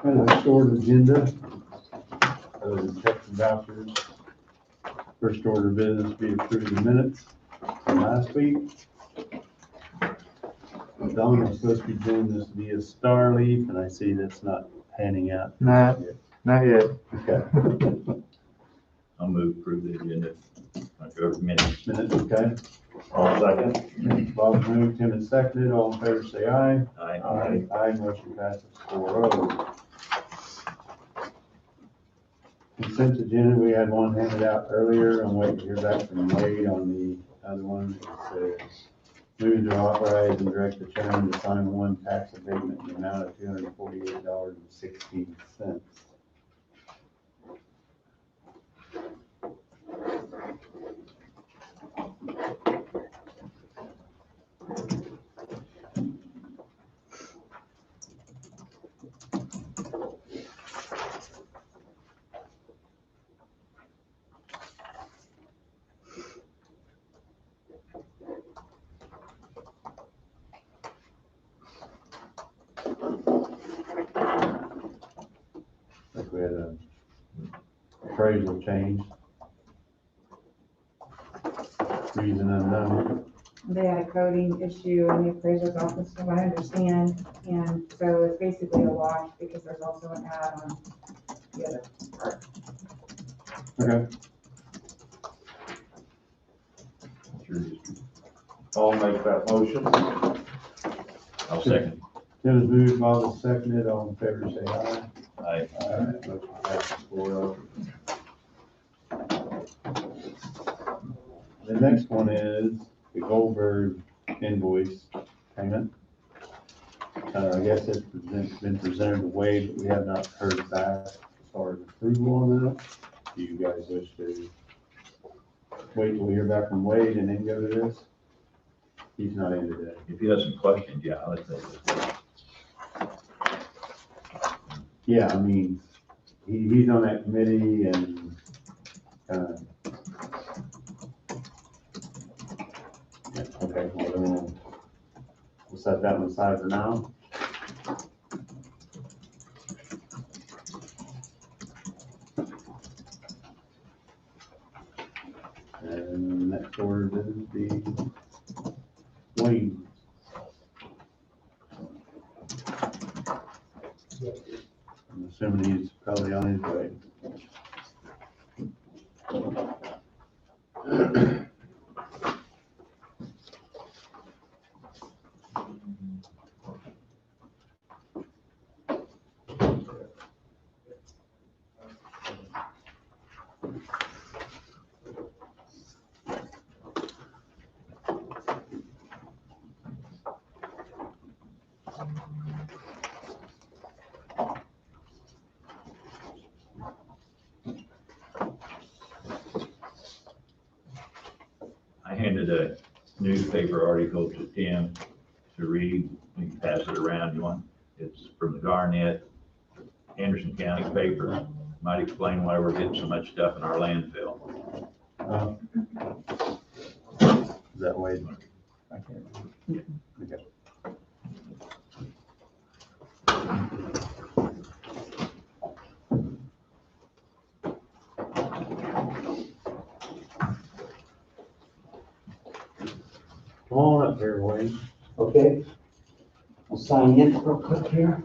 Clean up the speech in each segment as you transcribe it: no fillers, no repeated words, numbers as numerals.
A short agenda, other than checks and vouchers. First order of business be approved the minutes from last week. Dawn was supposed to be doing this via Starleaf, and I see that's not panning out. Nah. Not yet. Okay. I'll move approve the agenda. I'll go over minutes. Minutes, okay. All second. Bob moved, Tim is seconded, all in favor say aye. Aye. Aye, motion passes 4-0. Consent agenda, we had one handed out earlier, I'm waiting to hear back from Wade on the other one. It says, move to authorize and direct the chairman to sign one tax abatement in the amount of $248.16. Like we had a appraisal change. Reason unknown. They had a coding issue in the appraiser's office, from what I understand, and so it's basically a wash because there's also an ad on the other part. Okay. I'll make that motion. I'll second. Tim is moved, Bob is seconded, all in favor say aye. Aye. Aye, motion passes 4-0. The next one is the Goldberg invoice payment. I guess it's been presented to Wade, but we have not heard back as far as approval on that. Do you guys wish to wait till we hear back from Wade and then go to this? He's not in today. If you have some questions, yeah, let's say this. Yeah, I mean, he's on that committee and, yeah, okay, well, then we'll set that one aside for now. And next order is the Wayne. I'm assuming he's probably on his way. I handed a newspaper article to Tim to read. You can pass it around. You want? It's from the Garnett, Anderson County paper. Might explain why we're getting so much stuff in our landfill. Is that Wade? I can't. Okay. Come on up here, Wade. Okay, I'll sign in real quick here.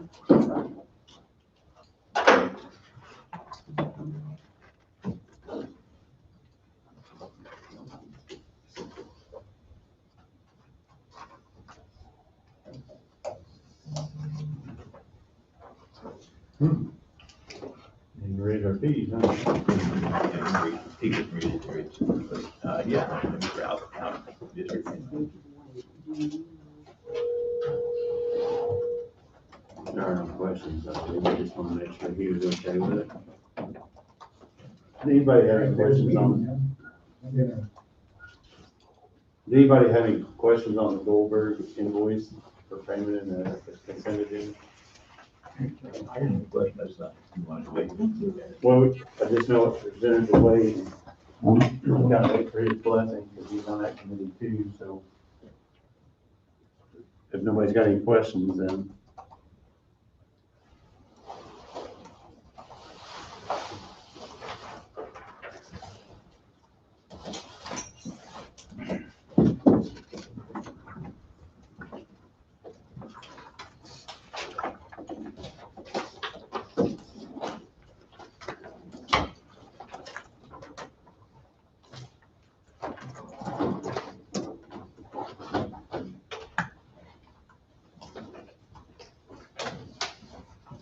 You can raise our fees, huh? He can read it. Yeah, Ralph County District. There are no questions, we just want to make sure he was okay with it. Anybody have any questions on? Does anybody have any questions on the Goldberg invoice for payment in the consent agenda? I didn't have a question. That's not, you want to wait. Well, I just know it's presented to Wade. Gotta wait for his blessing, because he's on that committee too, so. If nobody's got any questions, then.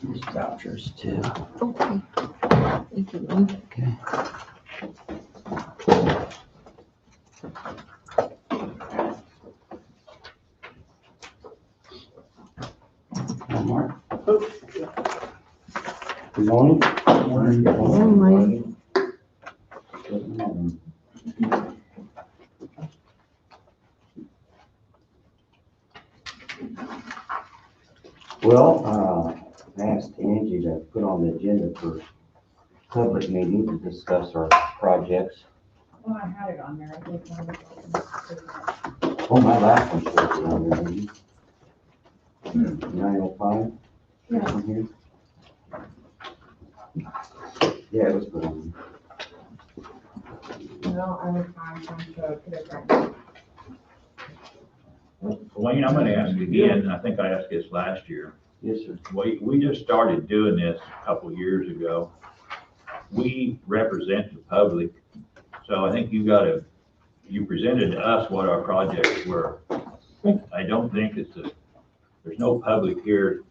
These vouchers too. Okay. Thank you, Lynn. Okay. Mark. Good morning. Morning. Well, I asked Angie to put on the agenda for public meeting to discuss our projects. Well, I had it on there, I think. One of the- Oh, my last one shows it on there, maybe. 9:05. Yeah. Yeah, it was put on. No, I was fine, so put it right. Wayne, I'm gonna ask again, and I think I asked this last year. Yes, sir. We just started doing this a couple years ago. We represent the public, so I think you presented to us what our projects were. I don't think there's no public here,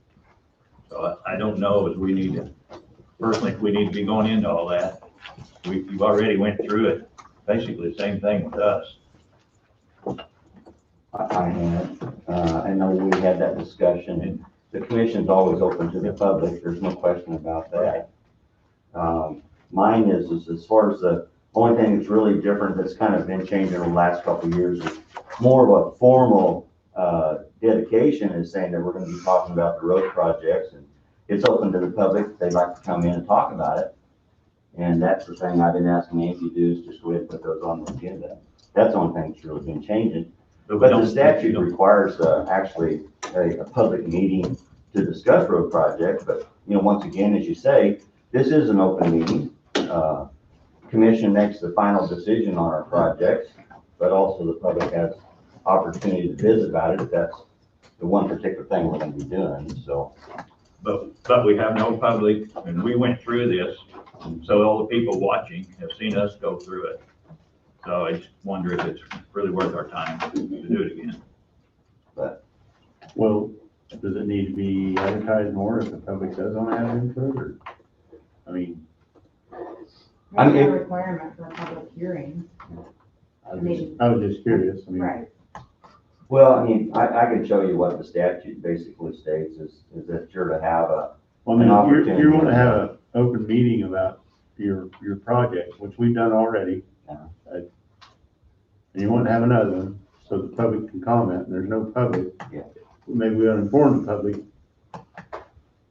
so I don't know if we need to, personally, if we need to be going into all that. You've already went through it, basically the same thing with us. I had, I know we had that discussion, and the commission's always open to the public, there's no question about that. Mine is as far as the only thing that's really different that's kind of been changing over the last couple of years is more of a formal, dedication is saying that we're gonna be talking about the road projects, and it's open to the public, if they'd like to come in and talk about it. And that's the thing I've been asking Angie to do, is just go ahead and put those on the agenda. That's the only thing that's really been changing. But the statute requires, actually a public meeting to discuss road projects, but, once again, as you say, this is an open meeting. Commission makes the final decision on our projects, but also the public has opportunity to visit about it if that's the one particular thing we're gonna be doing, so. But we have no public, and we went through this, so all the people watching have seen us go through it. So I just wonder if it's really worth our time to do it again. Well, does it need to be advertised more if the public does want to have input, or, I mean, There's no requirement for a public hearing. I was just curious, I mean. Right. Well, I can show you what the statute basically states is that you're to have Well, an I mean, opportunity. you want to have an open meeting about your project, which we've done already. And you want to have another one, so the public can comment, and there's no public. Yeah. Maybe we ought to inform the public,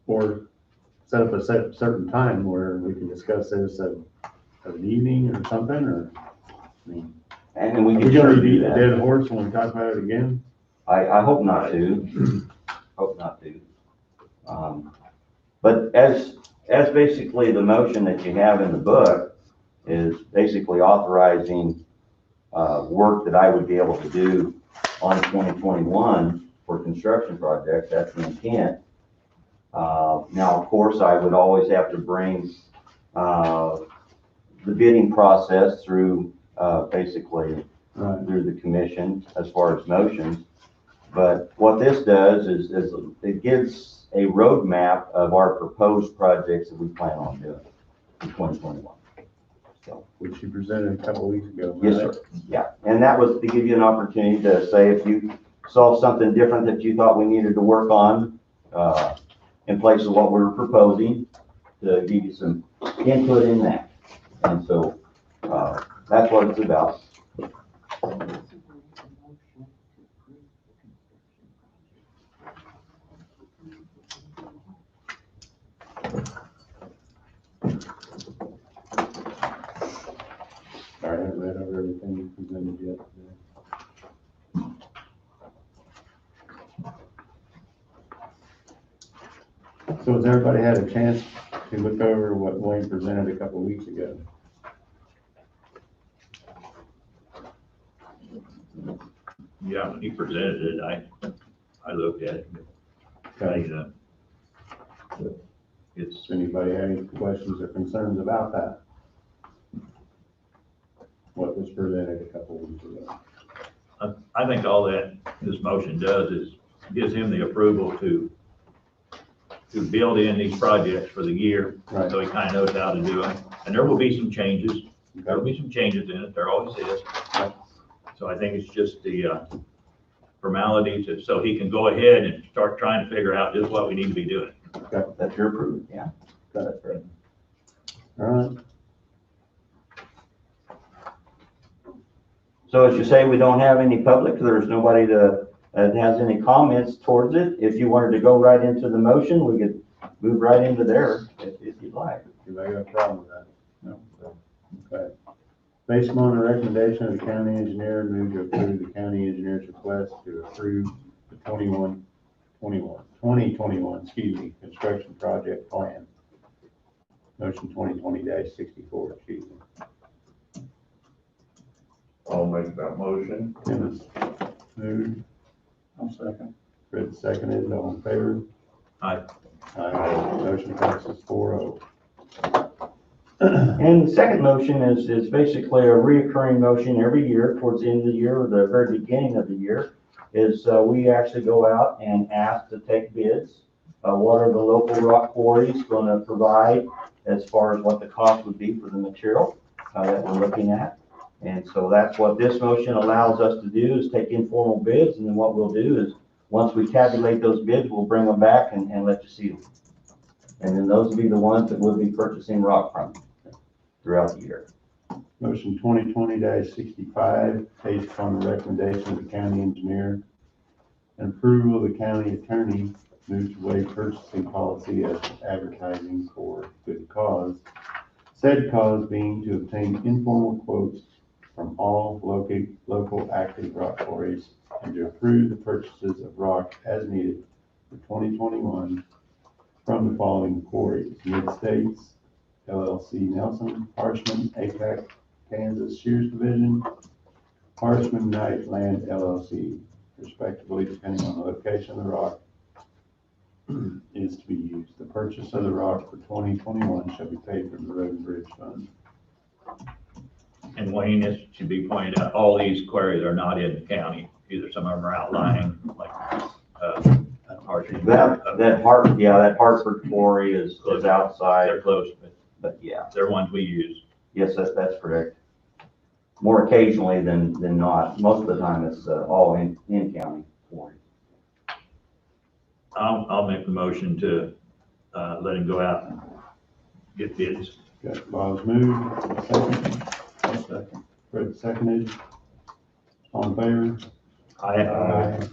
or set up a certain time where we can discuss this at an evening or something, or, I mean. And we Are can we gonna sure beat do a that. dead horse when we talk about it again? I hope not to. Hope not to. But as basically the motion that you have in the book is basically authorizing work that I would be able to do on 2021 for construction projects, that's the intent. Now, of course, I would always have to bring the bidding process through basically Right. through the commission as far as motions. But what this does is it gives a roadmap of our proposed projects that we plan on doing in 2021. So, Which you presented a couple of weeks ago. yes, right? sir. Yeah, and that was to give you an opportunity to say if you saw something different that you thought we needed to work on in place of what we were proposing, to give you some input in that. And so that's what it's about. Sorry, I haven't read over everything you presented yet today. So has everybody had a chance to look over what Wayne presented a couple of weeks ago? Yeah, when he presented it, I looked at it. Okay. It's, Does anybody have any questions or concerns about that? What was presented a couple of weeks ago? I think all that this motion does is gives him the approval to to build in these projects for the year, Right. so he kind of knows how to do them. And there will be some changes. There'll Okay. be some changes in it, there always is. So I think it's just the formalities, so he can go ahead and start trying to figure out just what we need to be doing. That's your approval, yeah. Got That's right. All right. So as you say, we don't have any public, there's nobody that has any comments towards it. If you wanted to go right into the motion, we could move right into there if you'd like. Anybody got a problem with that? No. Okay. Based on the recommendation of the county engineer, move to approve the county engineer's request to approve the 2021, construction project plan. Motion 2020-64, excuse me. I'll make that motion. Dennis moved, I'll second. Fred seconded, all in favor? Aye. Aye. Motion passes 4-0. And the second motion is basically a reoccurring motion every year towards the end of the year or the very beginning of the year. We actually go out and ask to take bids. What are the local rock quarries going to provide as far as what the cost would be for the material that we're looking at? And so that's what this motion allows us to do, is take informal bids, and then what we'll do is, once we tabulate those bids, we'll bring them back and let you see them. And then those will be the ones that we'll be purchasing rock from throughout the year. Motion 2020-65, based upon the recommendation of the county engineer and approval of the county attorney, move to waive purchasing policy as advertising for good cause. Said cause being to obtain informal quotes from all local active rock quarries and to approve the purchases of rock as needed for 2021 from the following quarries: Mid-States LLC Nelson, Harshman, APAC, Kansas Shears Division, Harshman Knight Land LLC, respectively, depending on the location of the rock is to be used. The purchase of the rock for 2021 shall be paid from the Road and Bridge Fund. And Wayne, this should be pointed out, all these quarries are not in the county. Either some of them are outlying, like, Harshman. That Hartford quarry is outside, They're close, but but they're ones we use. yes, that's correct. More occasionally than not. Most of the time, it's all in county quarry. I'll make the motion to let him go out and get bids. Got Bob's moved, second. Second. Fred seconded. All in favor?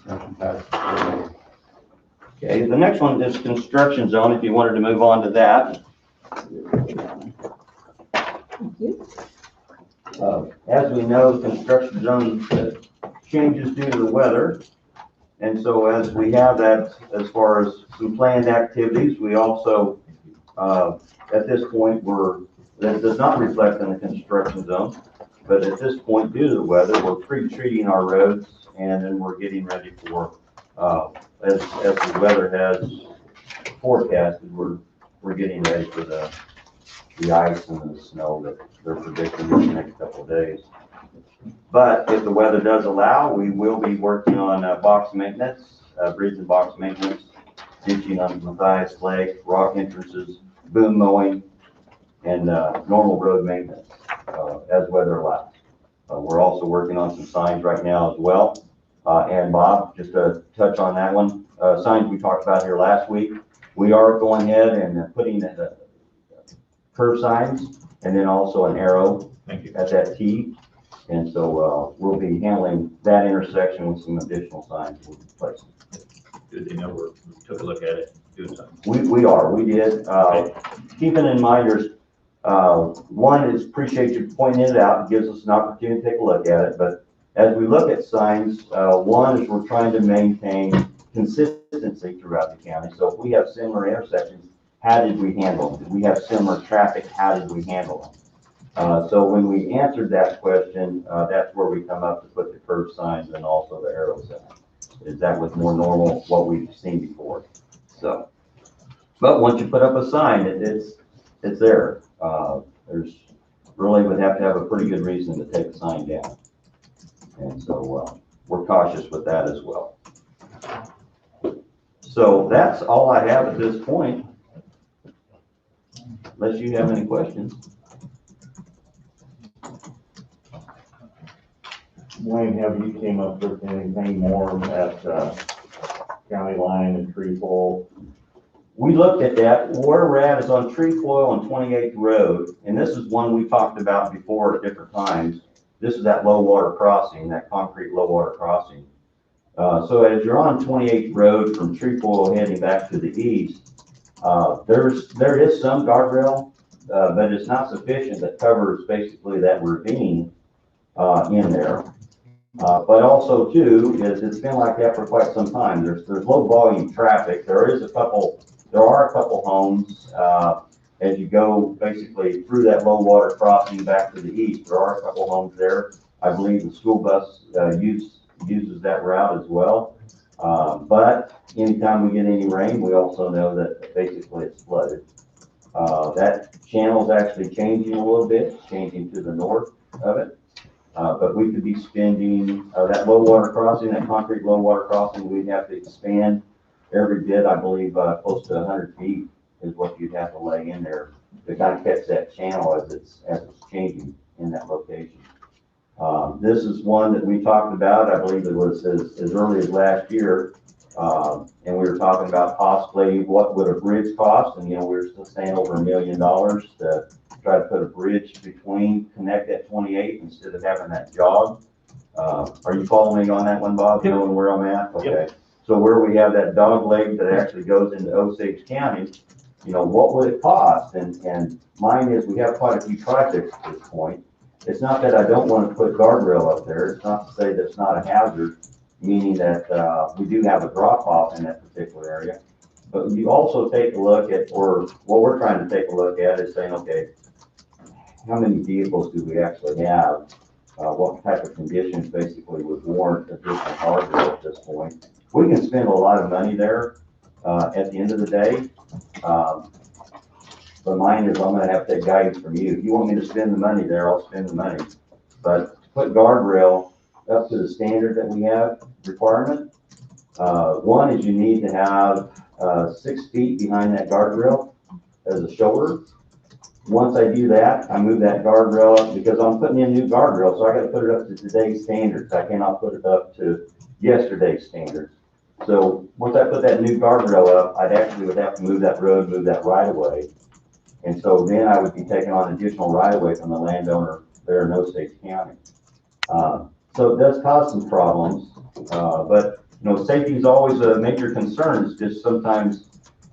Motion passes 4-0. Okay, the next one is construction zone, if you wanted to move on to that. Thank you. As we know, construction zone changes due to the weather. And so as we have that, as far as some planned activities, we also, at this point, that does not reflect in the construction zone. But at this point, due to the weather, we're pre-treating our roads, and then we're getting ready for, as the weather has forecasted, we're getting ready for the ice and the snow that they're predicting in the next couple of days. But if the weather does allow, we will be working on box maintenance, bridge and box maintenance, ditching on Matthias Lake, rock entrances, boom mowing, and normal road maintenance as weather allows. We're also working on some signs right now as well. And Bob, just to touch on that one, signs we talked about here last week, we are going ahead and putting the curve signs and then also an arrow Thank you. at that T. And so we'll be handling that intersection with some additional signs we'll be placing. Good to know we took a look at it, doing something. We did. Keeping in mind, there's, one is appreciate you pointing it out. It gives us an opportunity to take a look at it. But as we look at signs, one is we're trying to maintain consistency throughout the county. So if we have similar intersections, how did we handle them? Did we have similar traffic? How did we handle them? So when we answered that question, that's where we come up to put the curve signs and also the arrow sign. Is that was more normal what we've seen before? So, but once you put up a sign, it's there. There's really would have to have a pretty good reason to take the sign down, and so we're cautious with that as well. So that's all I have at this point. Unless you have any questions. Wayne, have you came up with anything more at, county line and Trefoil? We looked at that. Where we're at is on Trefoil on 28th Road, and this is one we talked about before at different times. This is that low water crossing, that concrete low water crossing. So as you're on 28th Road from Trefoil heading back to the east, there is some guardrail, but it's not sufficient that covers basically that ravine in there. But also too, is it's been like that for quite some time. There's low volume traffic. There are a couple homes, as you go basically through that low water crossing back to the east. There are a couple homes there. I believe the school bus, uses that route as well. But anytime we get any rain, we also know that basically it's flooded. That channel is actually changing a little bit, changing to the north of it. But we could be spending, that low water crossing, that concrete low water crossing, we'd have to expand every bit, I believe, close to 100 feet is what you'd have to lay in there to kind of catch that channel as it's changing in that location. This is one that we talked about, I believe it was as early as last year. And we were talking about possibly what would a bridge cost, and we were still saying over $1 million to try to put a bridge connect that 28 instead of having that jog. Are you following me on that one, Bob? Yep. Knowing where I'm at? Okay. Yep. So where we have that dog leg that actually goes into Osage County, what would it cost? And mine is, we have quite a few projects at this point. It's not that I don't want to put guardrail up there. It's not to say that's not a hazard, meaning that we do have a drop off in that particular area. But you also take a look at, or what we're trying to take a look at is saying, okay, how many vehicles do we actually have? What type of conditions basically would warrant additional guardrail at this point? We can spend a lot of money there at the end of the day. But mine is, I'm gonna have to take guidance from you. If you want me to spend the money there, I'll spend the money. But to put guardrail up to the standard that we have requirement, one is you need to have 6 feet behind that guardrail as a shoulder. Once I do that, I move that guardrail up because I'm putting in new guardrail, so I gotta put it up to today's standards. I cannot put it up to yesterday's standards. So once I put that new guardrail up, would have to move that road, move that right of way. And so then I would be taking on additional right of way from the landowner there in Osage County. So it does cause some problems, but safety is always a major concern. It's just sometimes,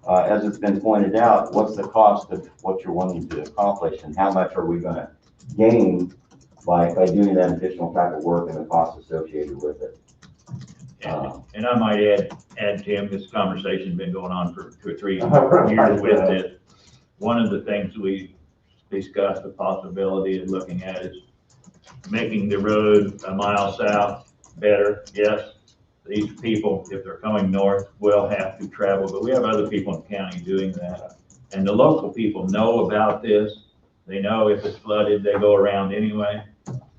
as it's been pointed out, what's the cost of what you're wanting to accomplish and how much are we going to gain by doing that additional type of work and the cost associated with it. And I might add, Tim, this conversation's been going on for 2 or 3 years with it. One of the things we discussed the possibility of looking at is making the road a mile south better. Yes, these people, if they're coming north, will have to travel, but we have other people in the county doing that. And the local people know about this. They know if it's flooded, they go around anyway.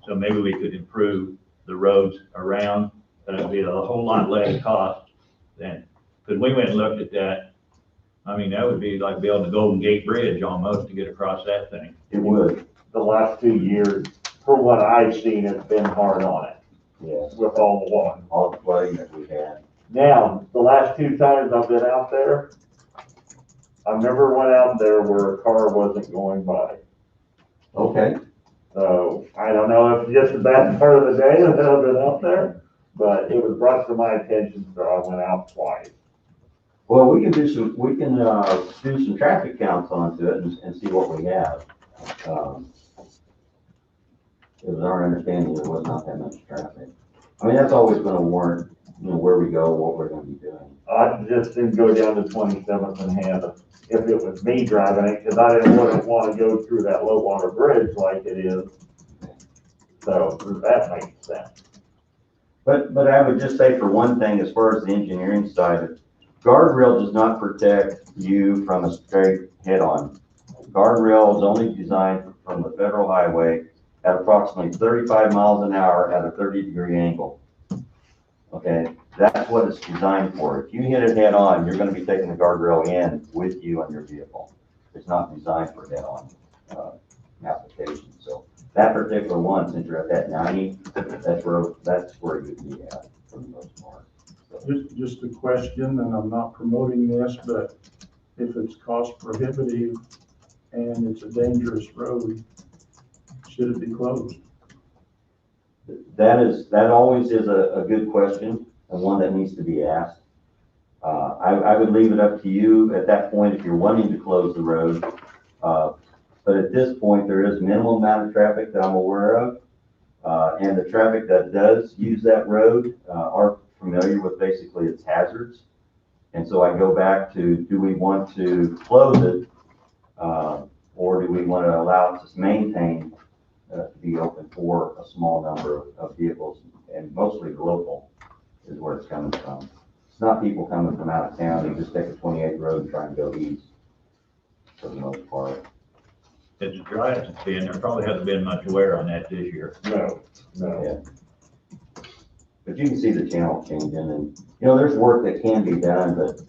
So maybe we could improve the roads around. It'd be a whole lot less cost than, because we went and looked at that. I mean, that would be like building a Golden Gate Bridge almost to get across that thing. It would. The last 2 years, for what I've seen, it's been hard on it Yes. with all the water. All the flooding that we've had. Now, the last 2 times I've been out there, I've never went out there where a car wasn't going by. Okay. So I don't know if it's just a bad part of the day that I've been out there, but it was brought to my attention, so I went out twice. Well, we can do some traffic counts onto it and see what we have. It was our understanding there was not that much traffic. I mean, that's always going to warrant, where we go, what we're going to be doing. I just didn't go down to 27th and Hannah if it was me driving it, because I wouldn't want to go through that low water bridge like it is. So that makes sense. But I would just say for one thing, as far as the engineering side, guardrail does not protect you from a straight head-on. Guardrail is only designed from the federal highway at approximately 35 miles an hour at a 30-degree angle. Okay, That's what it's designed for. If you hit it head on, you're gonna be taking the guardrail in with you on your vehicle. It's not designed for head-on, application. So that particular one, since you're at that 90, that's where you'd be at for the most part. Just a question, and I'm not promoting this, but if it's cost prohibitive and it's a dangerous road, should it be closed? That always is a good question, and one that needs to be asked. I would leave it up to you at that point if you're wanting to close the road. But at this point, there is minimal amount of traffic that I'm aware of. And the traffic that does use that road, are familiar with basically its hazards. And so I go back to, do we want to close it? Or do we want to allow it to maintain, to be open for a small number of vehicles, and mostly local is where it's coming from. It's not people coming from out of town, they just take a 28th road and try and go east for the most part. As dry as it's been, there probably hasn't been much wear on that this year. No. But you can see the channel changing, and, there's work that can be done, but,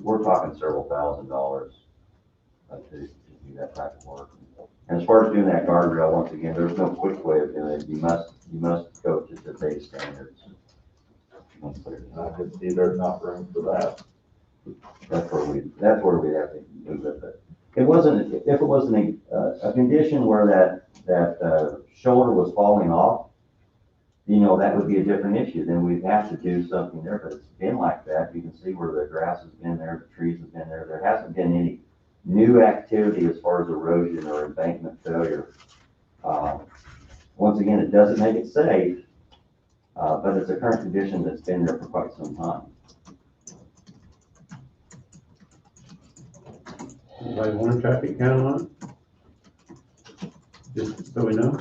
we're talking several $1,000s to do that type of work. And as far as doing that guardrail, once again, there's no quick way of doing it. You must go to today's standards. I could see there's not room for that. That's where we have to move it. But if it wasn't a condition where that shoulder was falling off, that would be a different issue. Then we'd have to do something there, but it's been like that. You can see where the grass has been there, the trees have been there. There hasn't been any new activity as far as erosion or embankment failure. Once again, it doesn't make it safe, but it's a current condition that's been there for quite some time. Anybody want a traffic count on it? Just so we know.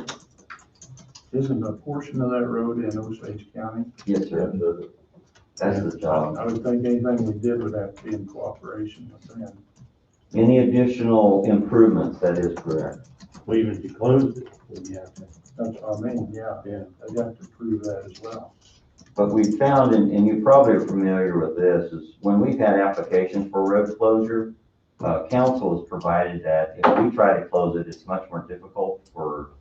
Isn't a portion of that road in Osage County? Yes, sir. That's the job. I would think anything we did would have to be in cooperation with them. Any additional improvements, that is correct. Well, even if you close it, then you have to. That's what I mean, yeah. Yeah. I'd have to prove that as well. But we found, and you probably are familiar with this, is when we've had applications for road closure, council has provided that if we try to close it, it's much more difficult for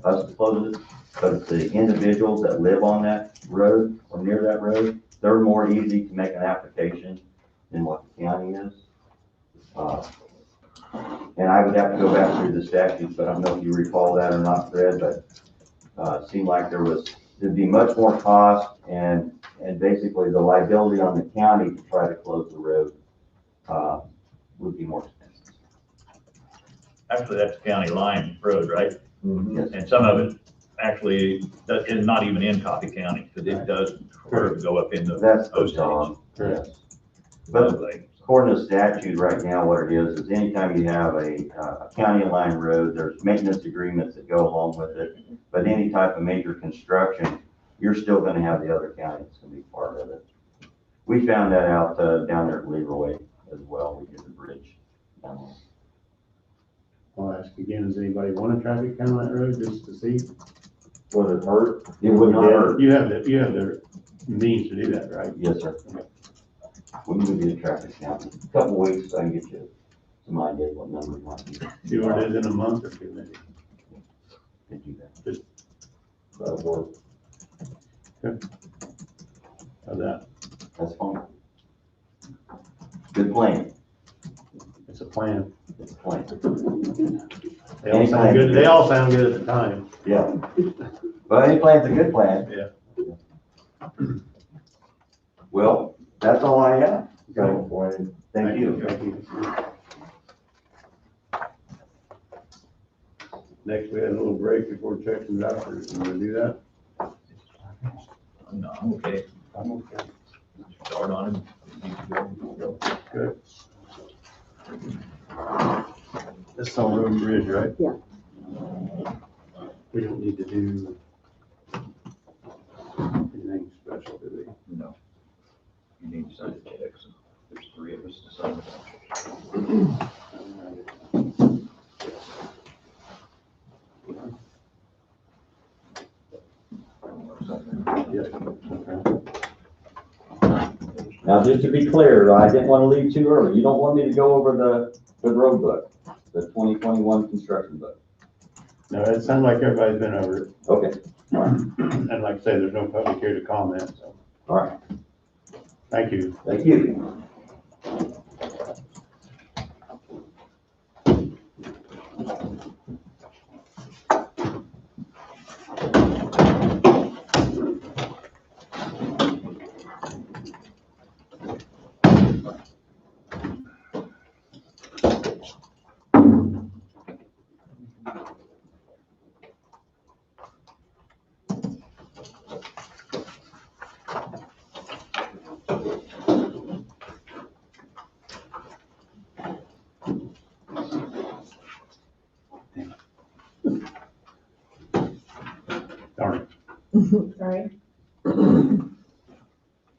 us to close it. But it's the individuals that live on that road or near that road, they're more easy to make an application than what the county is. And I would have to go back through the statutes, but I don't know if you recall that or not, Fred, but it seemed like there'd be much more cost and basically the liability on the county to try to close the road would be more expensive. Actually, that's county line road, right? Yes. And some of it actually is not even in Coffee County, because it does sort of go up into That's the Osage. job, yes. But according to statute right now, what it is anytime you have a county line road, there's maintenance agreements that go along with it. But any type of major construction, you're still gonna have the other county that's gonna be part of it. We found that out down there at Leroy as well. We did the bridge down there. I'll ask again, does anybody want a traffic count on that road just to see? Would it hurt? It would not hurt. You have the means to do that, right? Yes, sir. We can do the traffic count. In a couple weeks, I can get you some idea what numbers might be. See what it is in a month or two, maybe. To do that. That'll work. How's that? That's fine. Good plan. It's a plan. It's a plan. They all sound good, they all sound good at the time. Yeah. But any plan's a good plan. Yeah. Well, that's all I have. Thanks, Wayne. Thank you. Thank you. Next, we had a little break before checks and vouchers. You wanna do that? No, I'm okay. I'm okay. Start on it. Good. This is on Road and Bridge, right? Yeah. We don't need to do anything special, do we? No. You need to sign the checks. There's 3 of us to sign the Yes, okay. Now, just to be clear, I didn't want to leave too early. You don't want me to go over the road book, the 2021 construction book. No, it sounds like everybody's been over it. Okay, And like I say, there's no public here to comment, so, all right, thank you. thank you. Darn it. Sorry.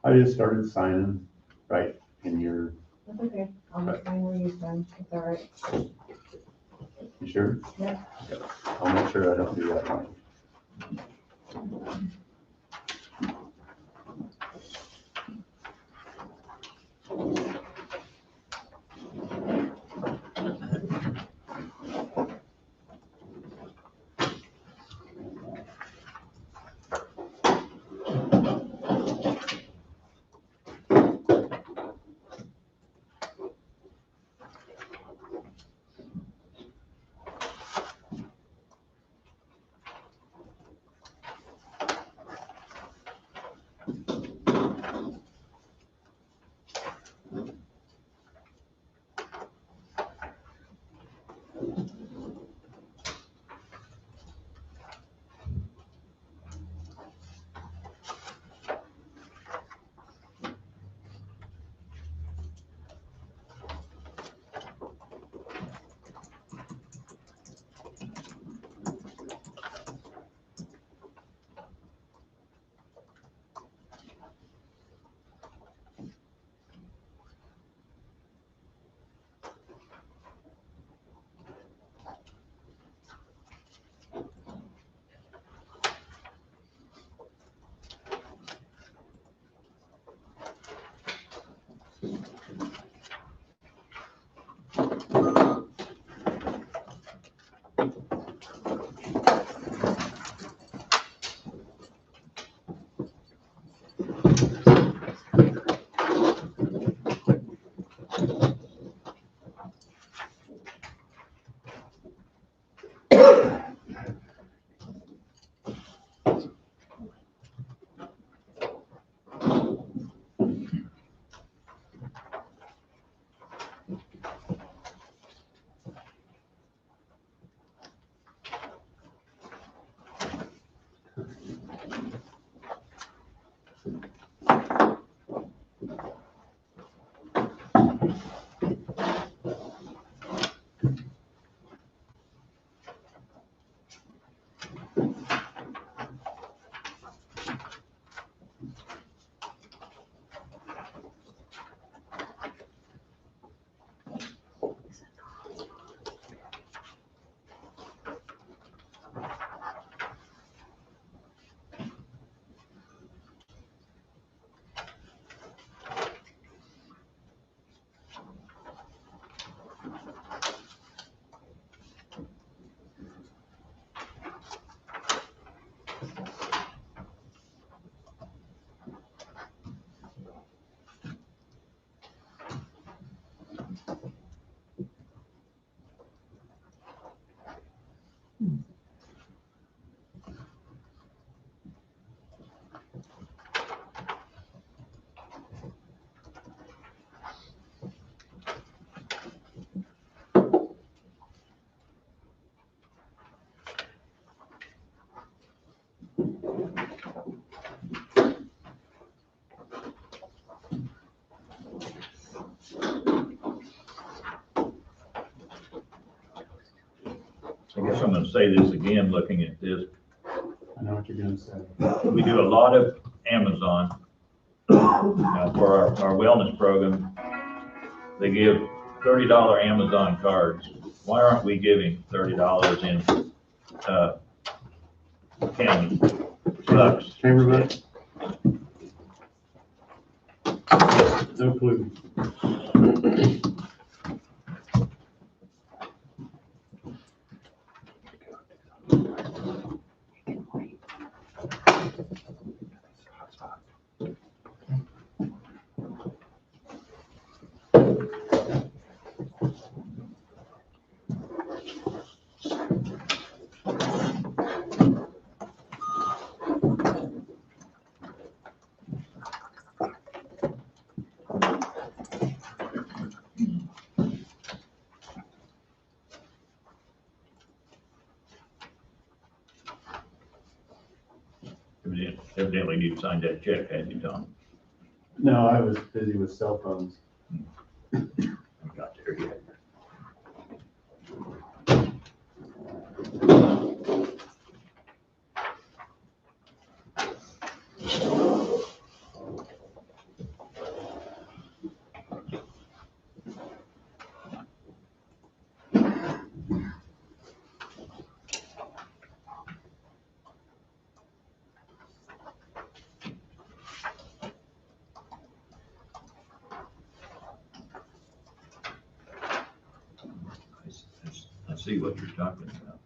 I just started signing right in your, That's okay. I'll just sign where you sign. It's all right. you sure? Yeah. Okay. I'll make sure I don't do that wrong. I guess I'm gonna say this again, looking at this. I know what you're gonna say. We do a lot of Amazon. For our wellness program, they give $30 Amazon cards. Why aren't we giving $30 in, county bucks? Chamber bucks? Yes, No clue. Evidently you signed that check, hadn't you, Tom? No, I was busy with cell phones. I got there yet. I see what you're talking about.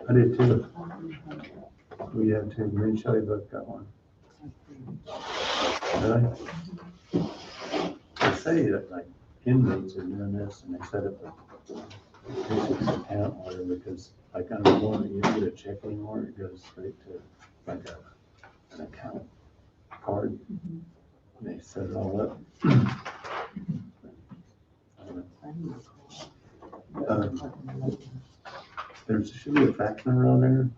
I did too. We have two. Me and Shelley both got one. Really? They say that like inmates are doing this and they set up a patient's account or whatever because like unemployment, you don't get a check anymore. It goes straight to like an account card. And they set it all up. There should be a fax number on there.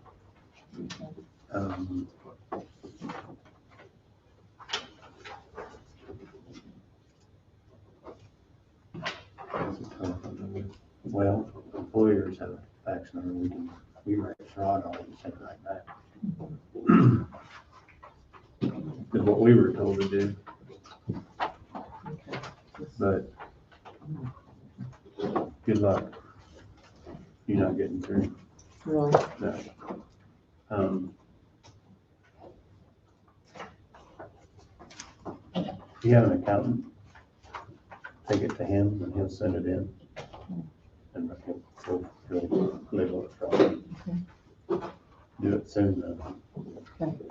Well, employers have a fax number, we write fraud on it and send it right back. is what we were told to do. But good luck. You're not getting through. Really? No. You have an accountant, take it to him and he'll send it in. And he'll label it properly. Do it soon though. Okay.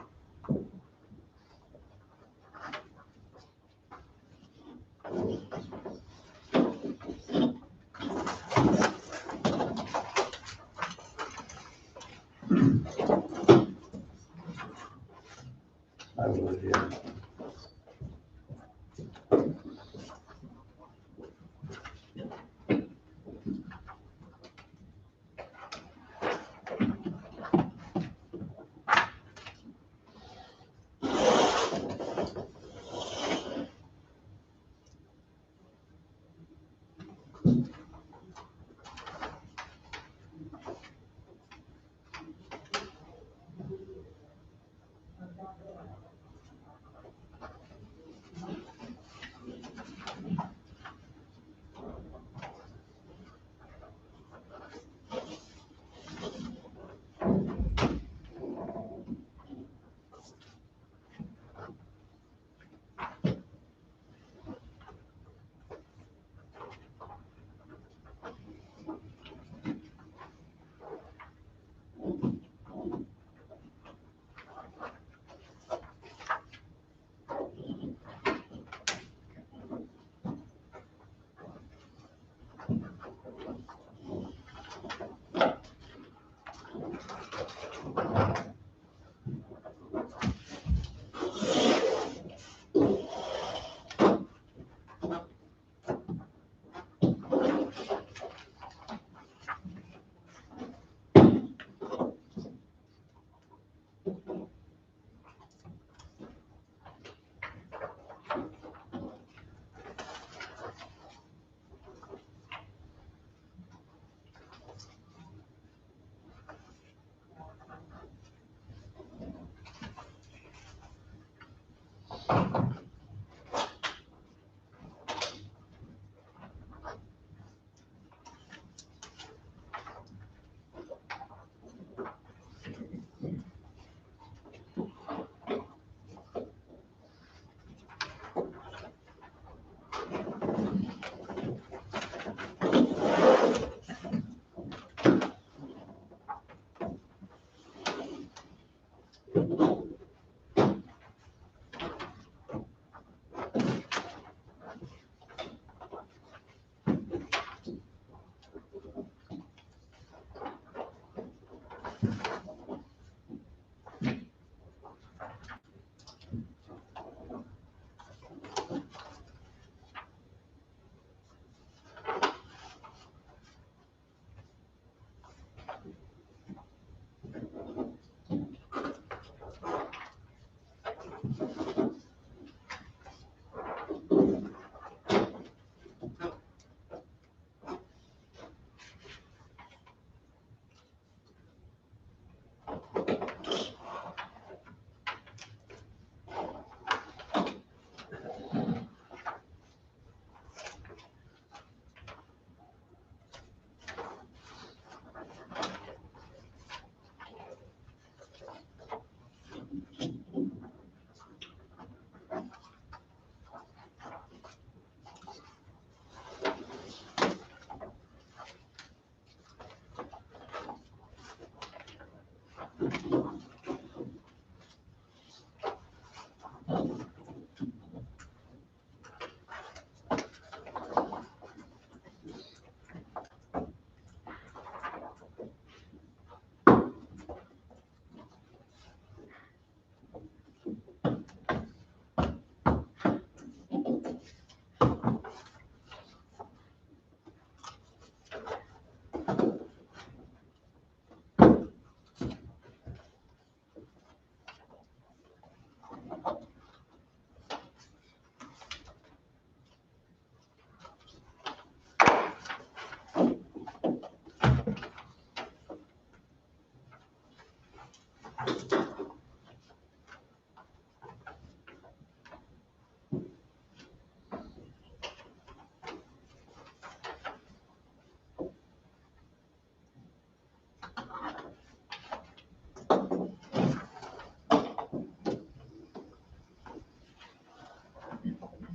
I would, yeah.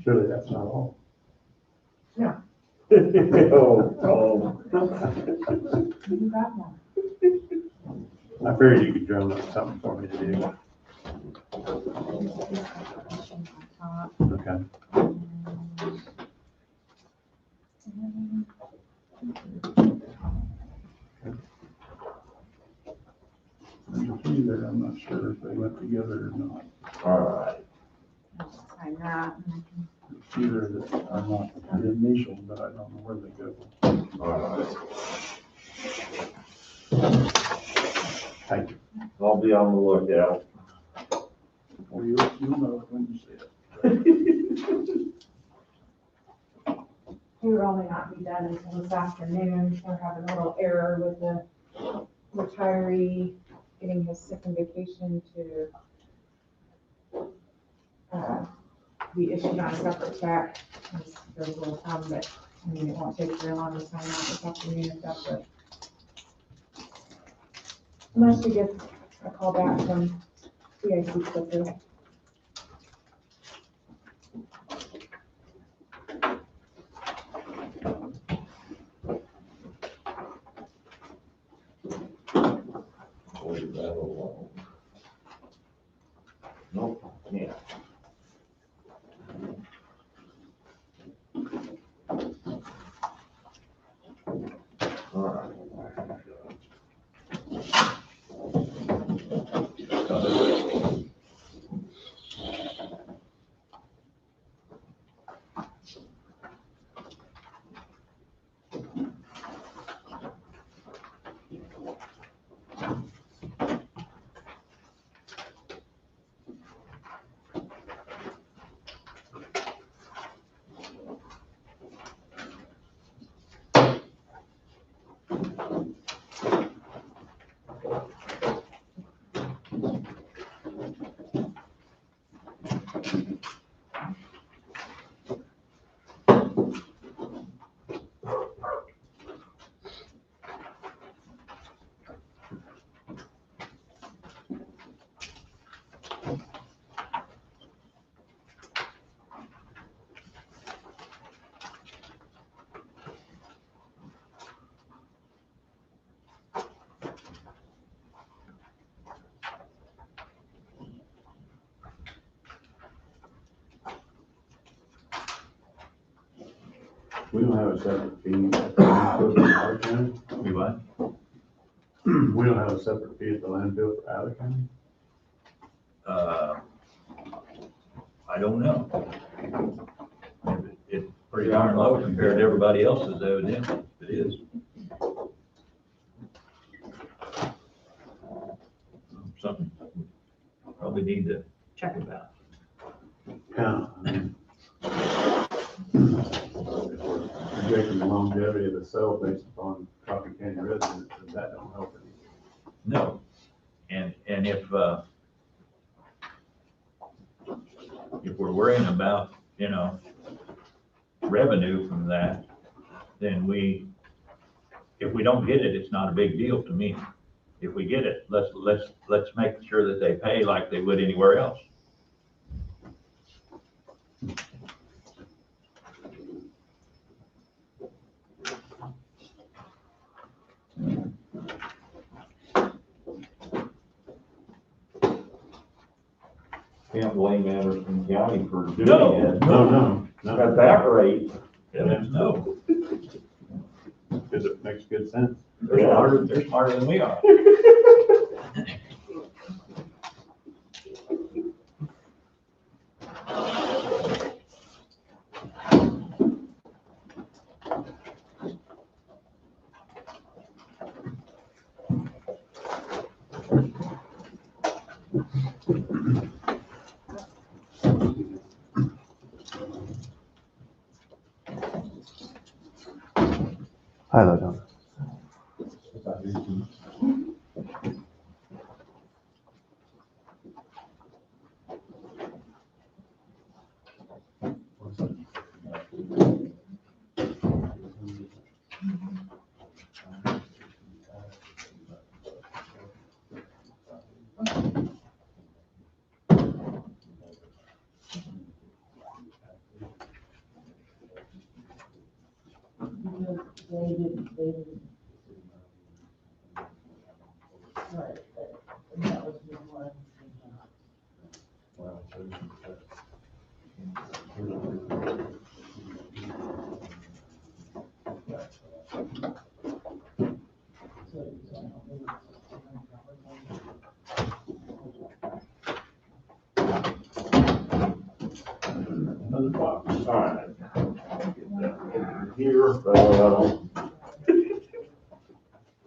Surely that's not all. Oh, You got one. I figured you could drum up something for me to do. Okay. There's a few there, I'm not sure if they went together or not. all right. Sign that. There's a few there that are not the initial, but I don't know where they go. All right. Thank you. I'll be on the lookout. Or you'll know it when you see it. It would only not be done until this afternoon. We're having a little error with the retiree getting his sick and vacation to be issued on a separate check. There's a little problem, but I mean, it won't take very long to sign out this afternoon if that's it. Unless you get a call back from CIC quicker. Leave that alone. Nope, can't. All right. We don't have a separate fee at the landfill for Allen County. We what? We don't have a separate fee at the landfill for Allen County. I don't know. It's pretty darn low compared to everybody else's, evidently. It is. Something we probably need to check about. Yeah. I mean, projecting the longevity of the cell based upon Coffee County residents, and that don't help any. No. And if we're worrying about, revenue from that, then if we don't get it, it's not a big deal to me. If we get it, let's make sure that they pay like they would anywhere else. Can't blame Anderson County for doing No. it. No. At that rate, No, Because it makes good sense. they're smarter than we are. Hi, Ladonna. They didn't. Right, and that was the one. Another box. All right. Get that here, so,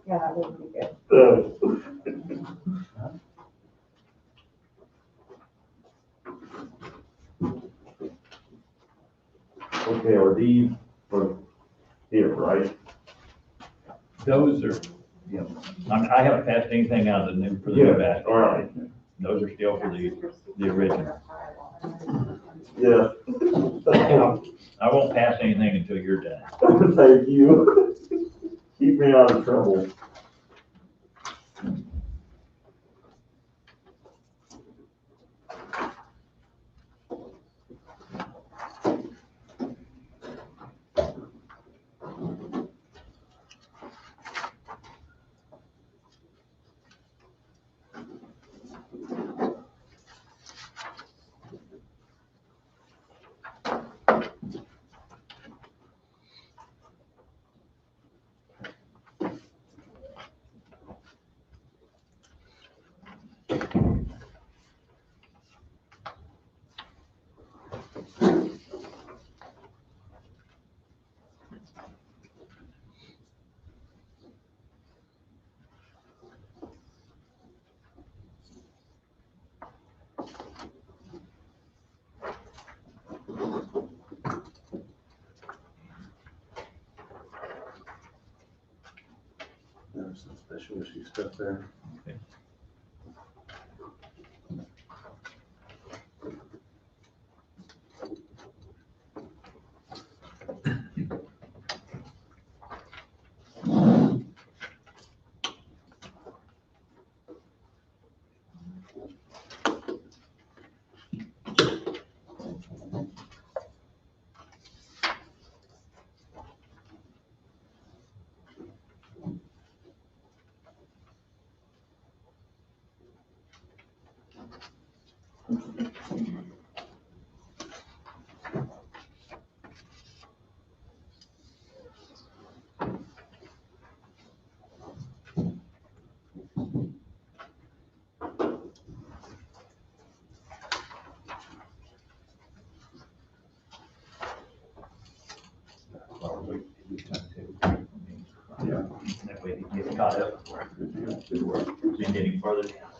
Yeah, that would be good. Okay, are these for here, right? Those are, yeah, I haven't passed anything out of the new, for the new basket. All right, Those are still for the original. yeah. I won't pass anything until you're done. Thank you. Keep me out of trouble. There's some special issue stuff there. Yeah. That way he can get caught up before we get any further down.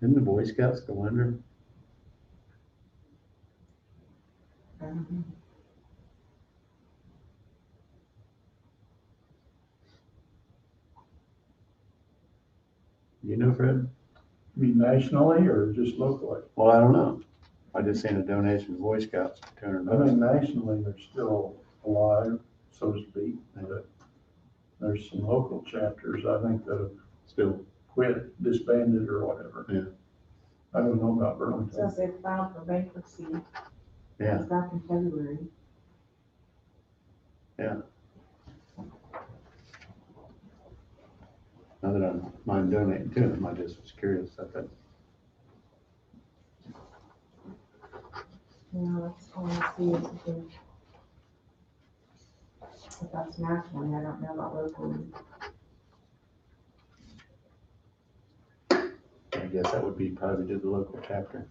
Didn't the Boy Scouts go under? You know, Fred? You mean nationally or just locally? Well, I don't know. I just seen a donation to Boy Scouts for I think $200. nationally, they're still alive, so to speak, but there's some local chapters, I think, that have Still, quit, disbanded or whatever. Yeah. I don't know about So Burlington. they filed for bankruptcy. Yeah, It's back in February. not that I don't mind donating to him, I just was curious at that. Yeah, that's all I see is if that's nationally, I don't know about locally. I guess that would be probably to the local chapter.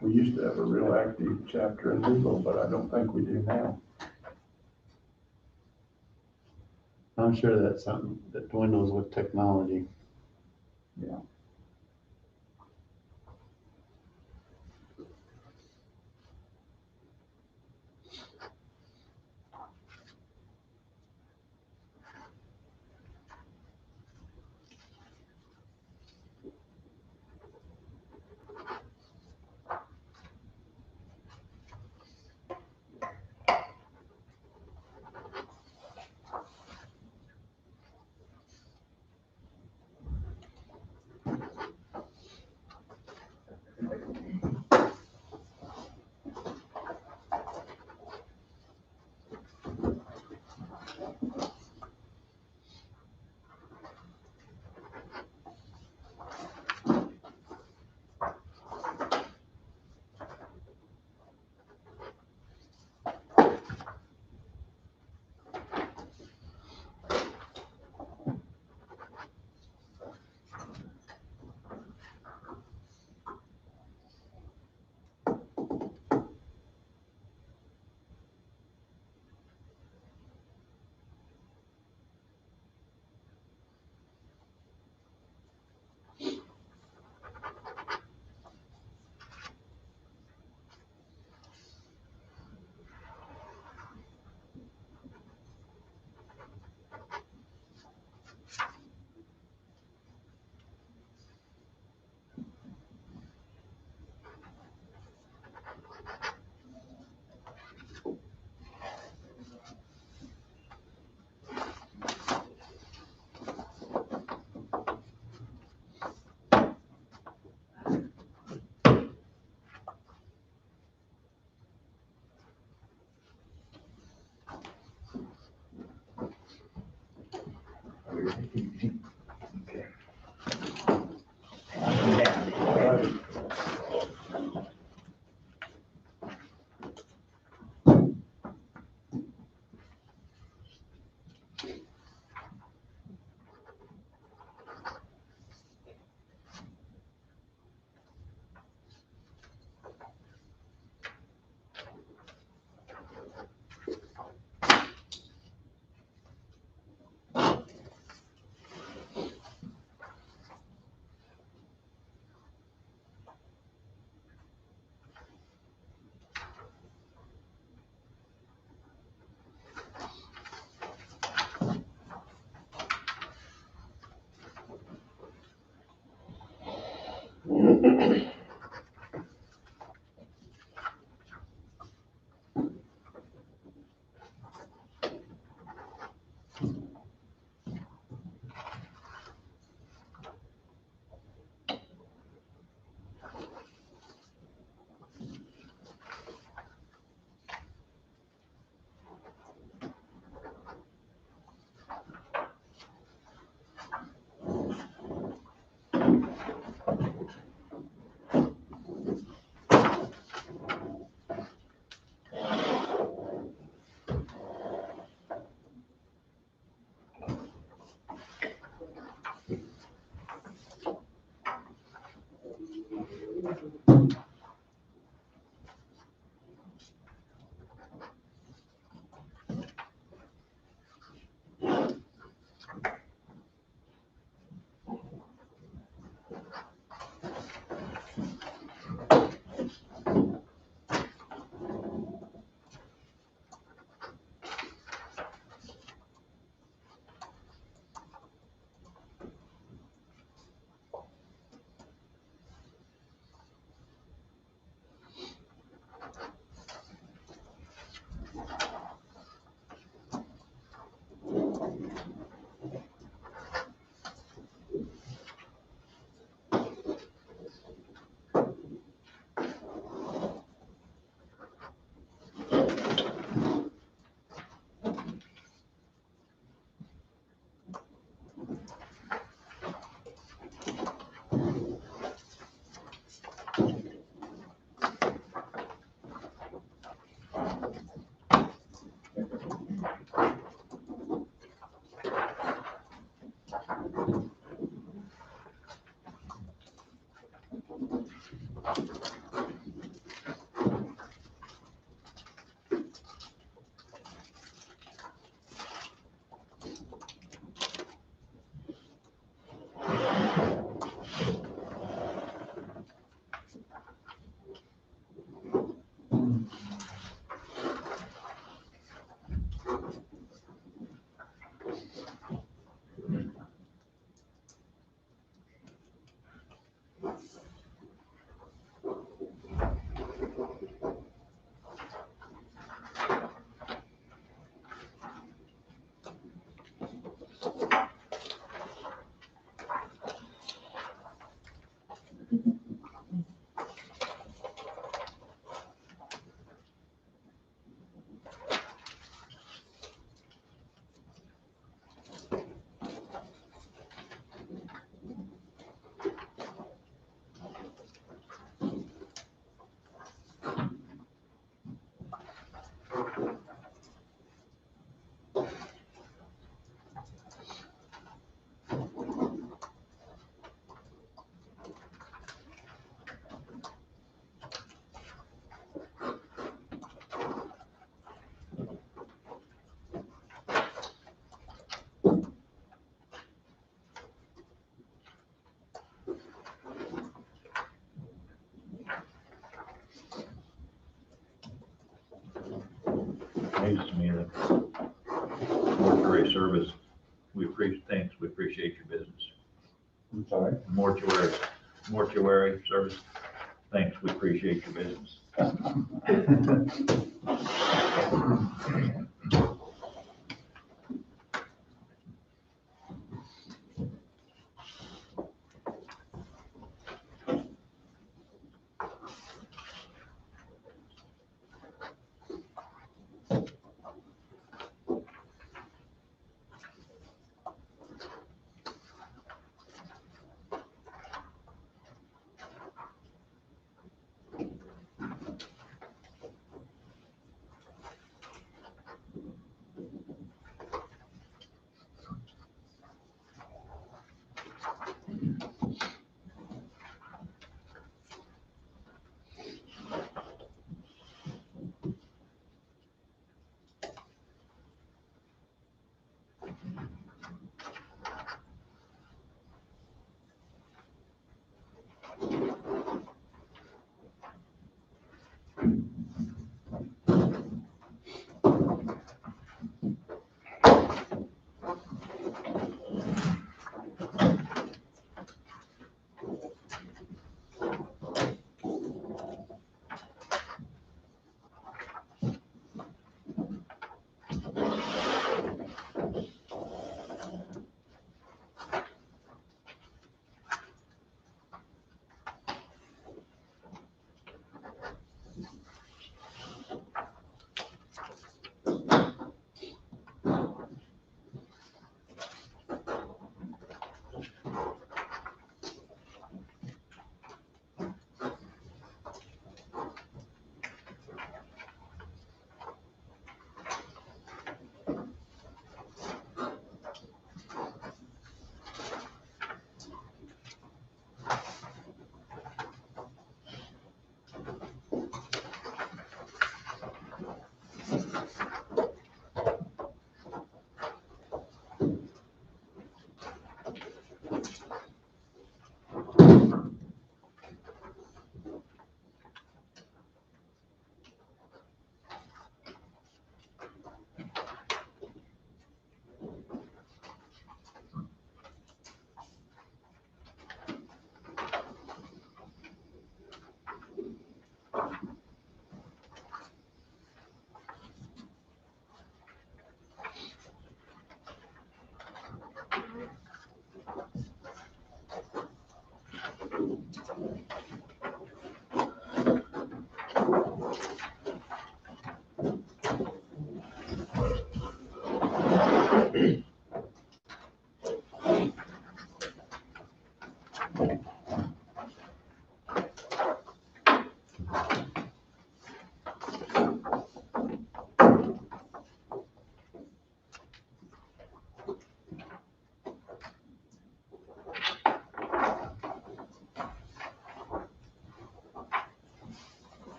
We used to have a real active chapter in Louisville, but I don't think we do now. I'm sure that's something that dwindles with technology. Yeah. news to me that mortuary service, we appreciate your business. I'm sorry. Mortuary service, thanks, we appreciate your business.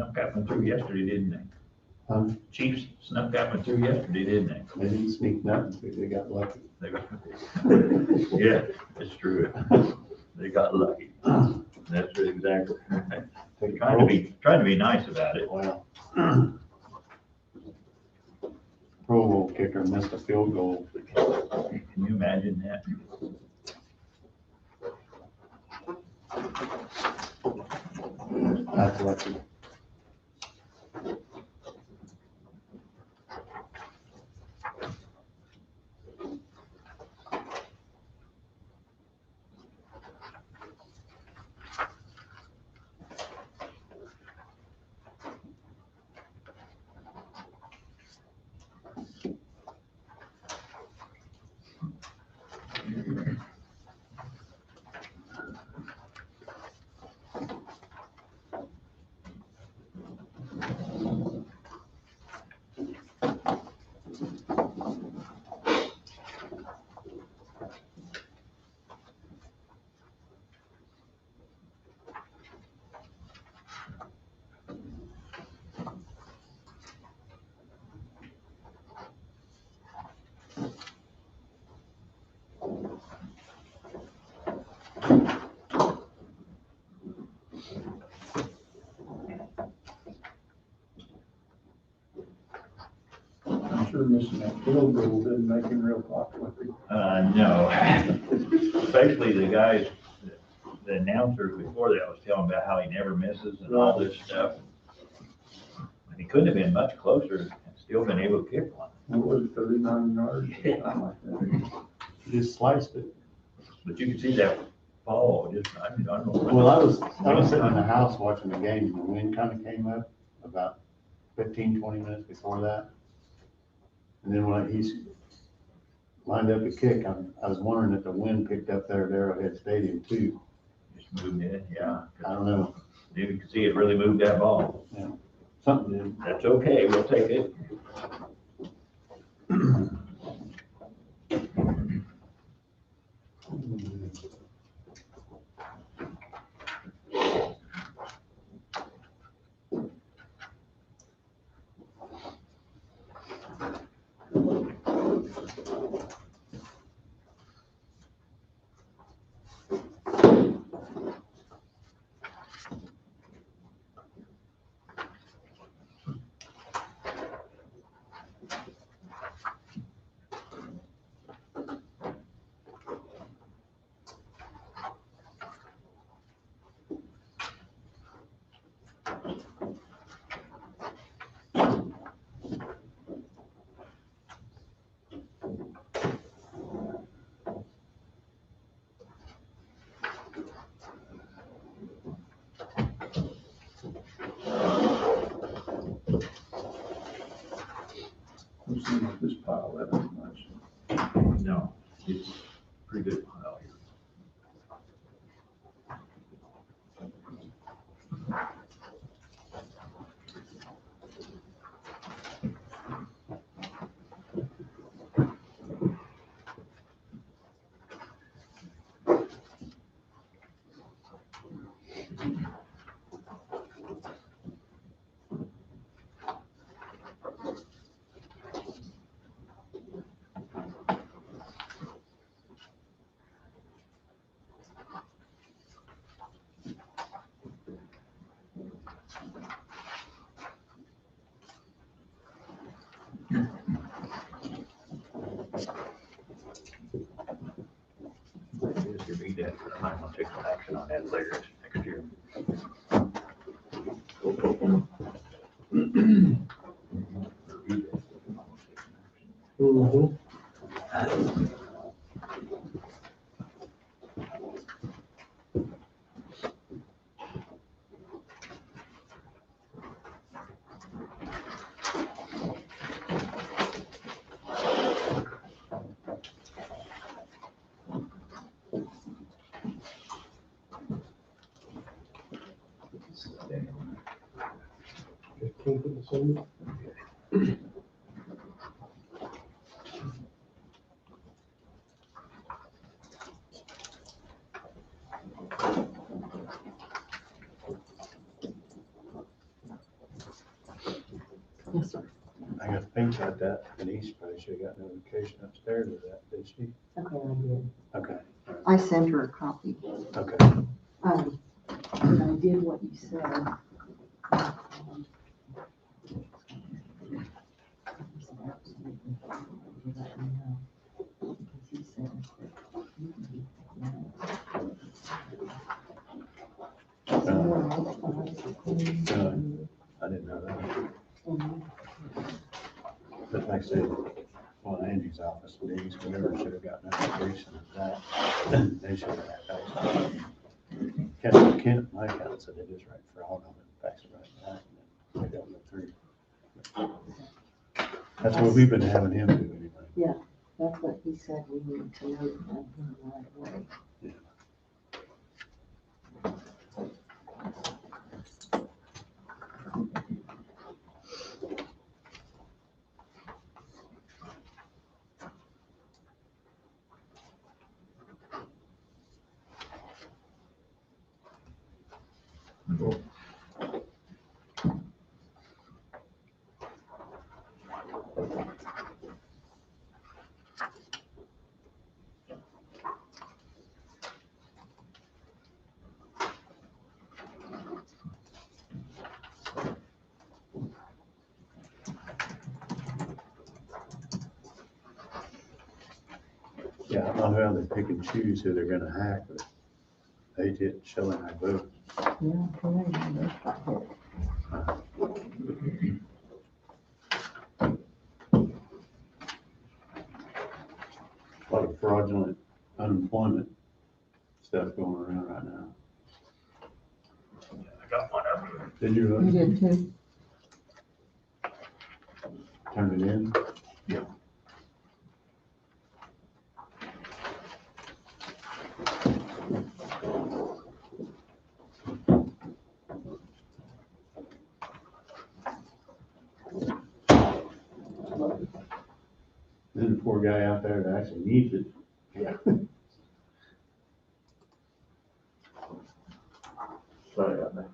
snuck that one through yesterday, didn't they? Huh? Chiefs snuck that one through yesterday, didn't they? They didn't sneak nothing, they got lucky. They got- Yeah, it's true. They got lucky. That's exactly right. Take Trying to be nice about it. Well, Pro Bowl kicker missed a field goal. Can you imagine that? That's lucky. I'm sure missing that field goal didn't make him real popular. No. Especially the guys, the announcers before that was telling about how he never misses and all this stuff. And he couldn't have been much closer and still been able to kick one. What was it, 39 yards? Something like that. Just sliced it. But you could see that fall, just, I mean, I don't know. Well, I was sitting in the house watching the game, and the wind kind of came up about 15, 20 minutes before that. And then when he's lined up a kick, I was wondering if the wind picked up there at Arrowhead Stadium too. Just moved in, yeah. I don't know, You could see it really moved that ball. something did. That's okay, we'll take it. Let's see if this pile that ain't much. No, it's a pretty good pile here. Just to read that, I might want to take some action on that later next year. Yes, sir. I got to think about that. Denise probably should have got notification upstairs of that, did she? Okay, I did. Okay, I sent her a copy. okay. And I did what you said. Because he said that you can be I didn't know that. But like I said, well, Andy's office, Denise, whatever, should have got notification of that. They should have had that. Kent, my account said it is right for all of it, fax it right back, and they don't go through. That's what we've been having him do anyway. That's what he said, we need to notify him right away. Yeah, I don't know how they pick and choose who they're gonna hack, but they did show in our vote. Yeah, okay, A lot of fraudulent unemployment stuff going around right now. I got one of them. Did you You look? did too. Turn it in? Then the poor guy out there that actually needs it. Sorry about that.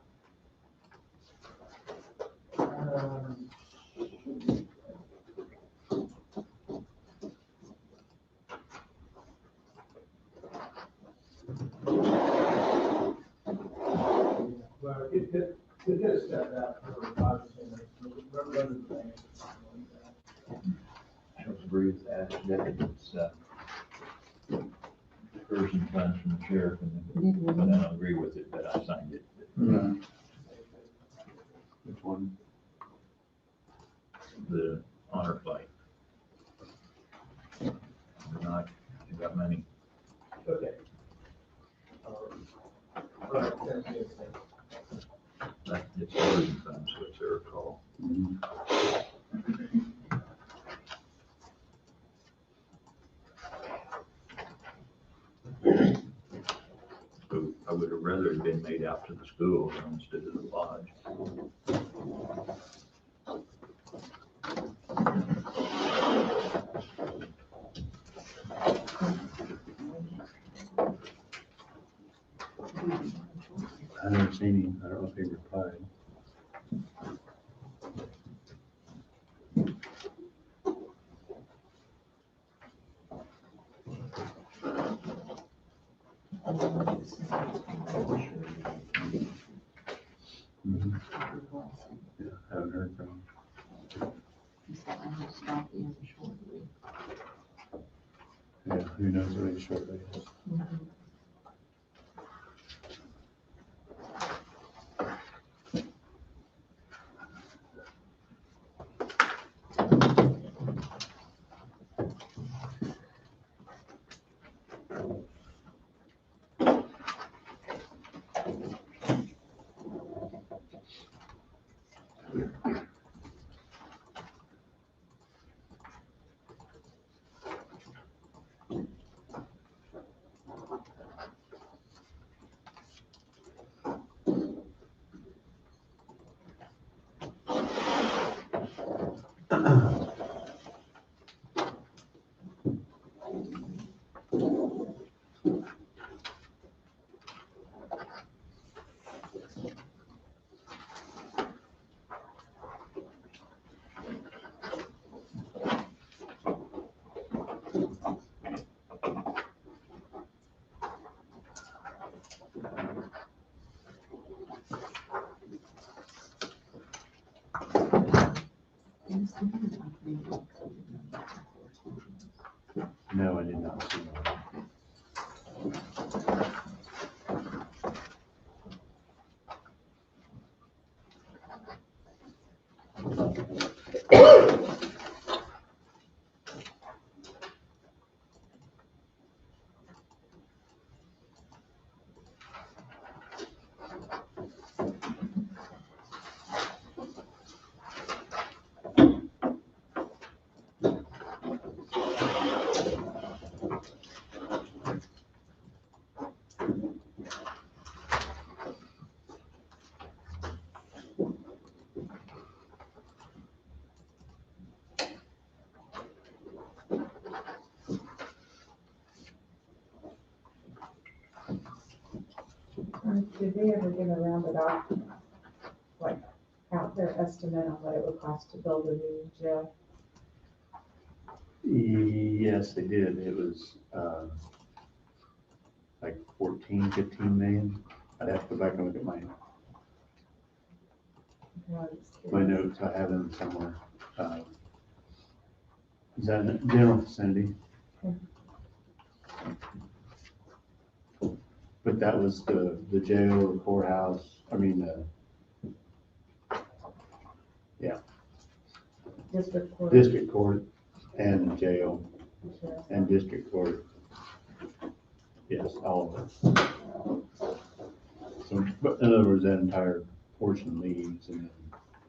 Well, it could step out for 5 or 10 minutes, but rather than I was agreed with that, it's, dispersion funds from the sheriff, and, but I don't agree with it, but I signed it. Which one? The honor flight. They're not, they got money. Okay. Right, yes. But it's dispersion funds, which they're called. So I would have rather it been made out to the schools instead of the lodge. I never seen him. I don't know if he replied. Yeah, haven't heard from him. He said, I will stop in shortly. Yeah, who knows what his shortly is. Did they ever give a rounded off, like, out their estimate on what it would cost to build a new jail? Yes, they did. It was, like 14, 15 million. I'd have to go back and look at my No, I'm just my curious. notes. I have them somewhere. Is that in the general vicinity? But that was the jail, the courthouse, I mean, District court. district court and the jail Sheriff. and district court. Yes, all of it. So, but in other words, that entire portion leaves and then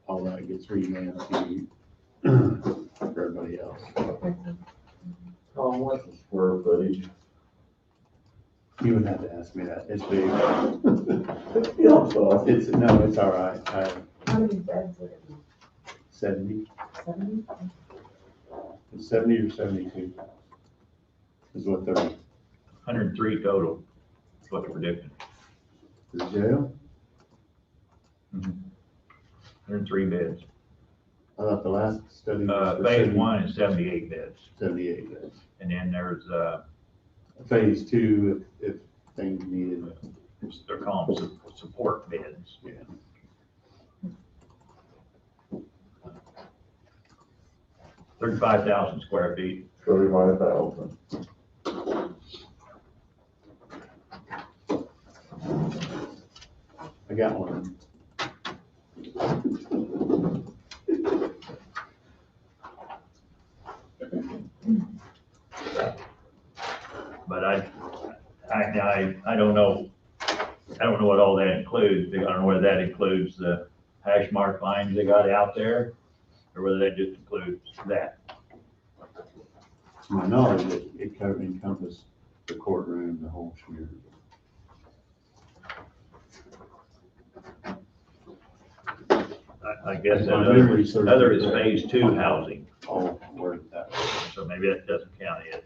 all that gets revamped to for everybody else. Tom, what's the square footage? You would have to ask me that. It's big. Yeah, so It's, no, it's all right. How many beds would it be? 70, 70? it's 70 or 72 is what they're, 103 total, is what they're predicting. the jail. 103 beds. I thought the last study was for Phase 1 is 78 beds. 78 beds. And then there's, Phase 2, if things needed, they're calling them support beds. yeah. 35,000 square feet. 35,000. I got one. But I don't know, I don't know what all that includes. I don't know whether that includes the hash mark lines they got out there, or whether that just includes that. To my knowledge, it encompassed the courtroom, the whole shooter. I guess that My other, memory serves other me is correct. phase 2 housing, All worded that way. so maybe that doesn't count it.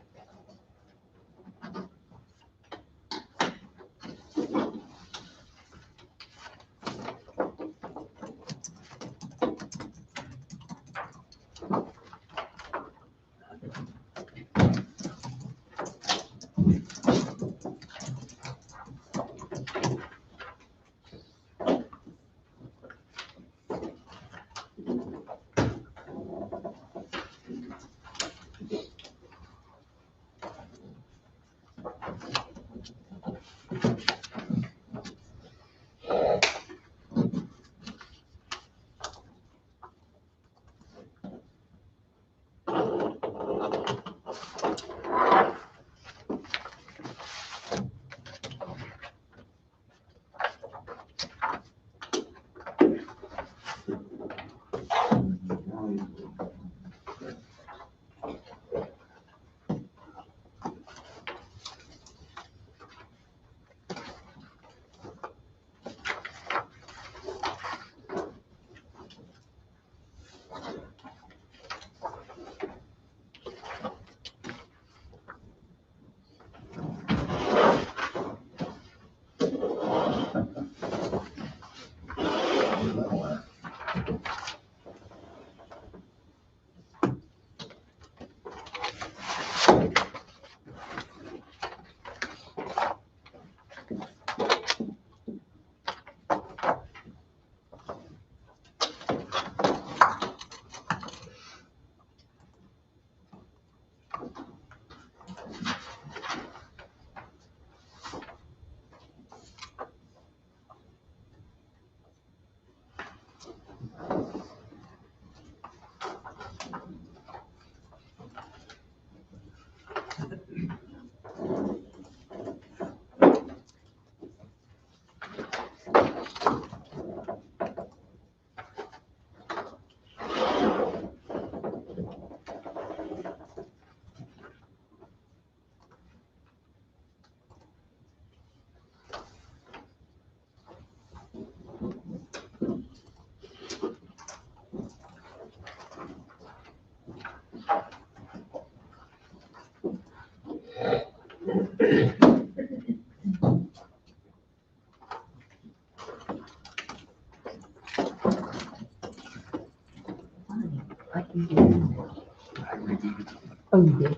Oh, you did?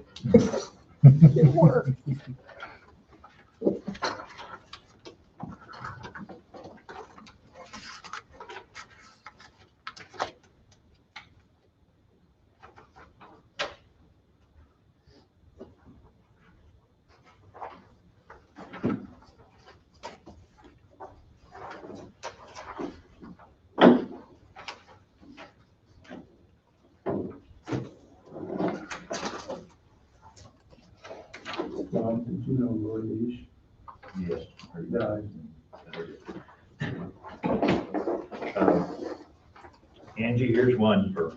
It worked. Bob, did you know Lori Leash Yes. died? Angie, here's one for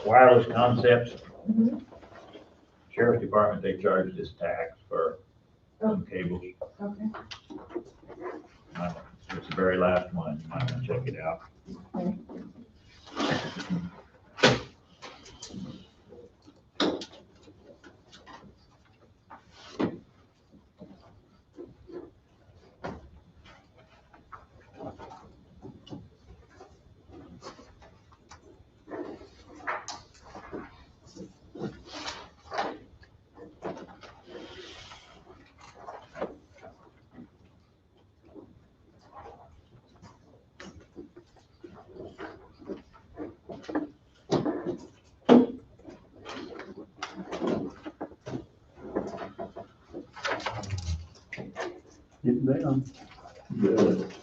wireless concepts. Mhm. Sheriff's Department, they charge this tax for some cables. Okay. It's the very last one, you might want to check it out. Okay. Getting down. Good.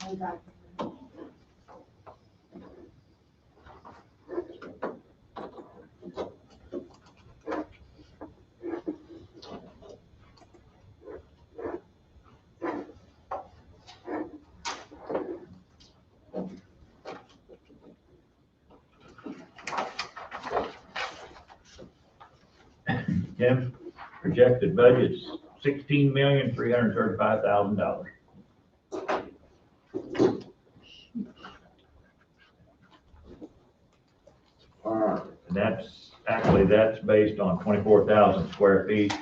I'm back. Tim, projected budget's $16,335,000. And that's based on 24,000 square feet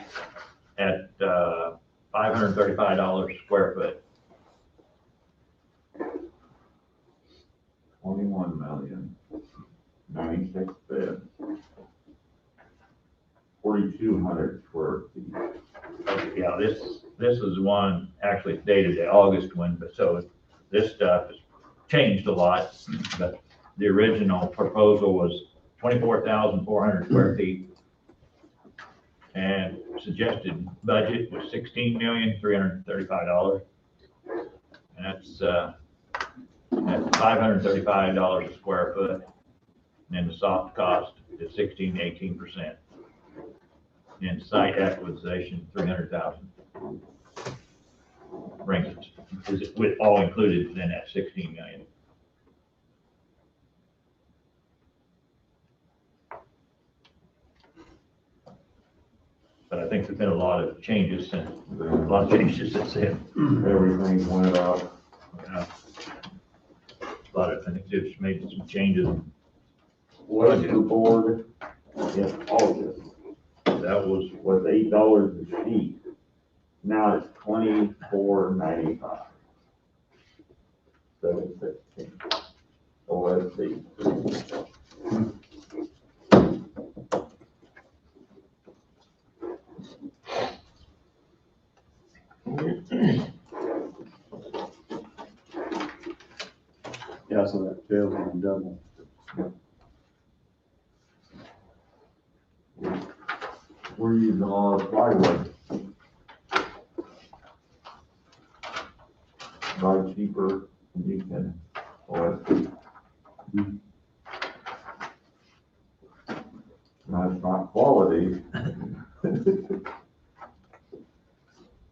at, $535 square foot. 21,096,000. 4,200 square feet. Okay, yeah, this is one, actually it's dated the August one, but so this stuff has changed a lot. But the original proposal was 24,400 square feet. And suggested budget was $16,335. And that's $535 a square foot. And then the soft cost is 16 to 18%. And site acquisition, 300,000. Brings it, is it with all included within that 16 million? But I think there's been a lot of changes since then. Everything went up. A lot of, I think they've made some changes. Was the board in August That was, was $8 a sheet. Now it's $24.95. 7/16. So let's see. Yeah, so that jail's gonna double. We're using all our plywood. Buy cheaper, you can, or no, it's not quality.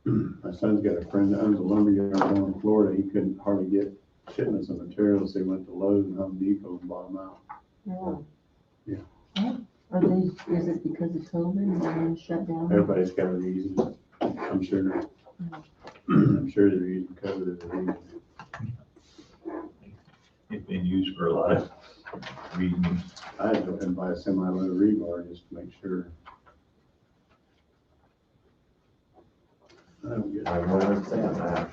My son's got a friend that owns a lumberyard down in Florida. He couldn't hardly get shipments of materials. So he went to Lowe's and Home Depot and bought them out. Yeah. Yeah. Are these, is it because of COVID and everything shut down? Everybody's got a reason, I'm sure. I'm sure they're using cover as a reason. It's been used for a lot of reasons. I had to go and buy a semi-load rebar just to make sure. I don't get I would understand that.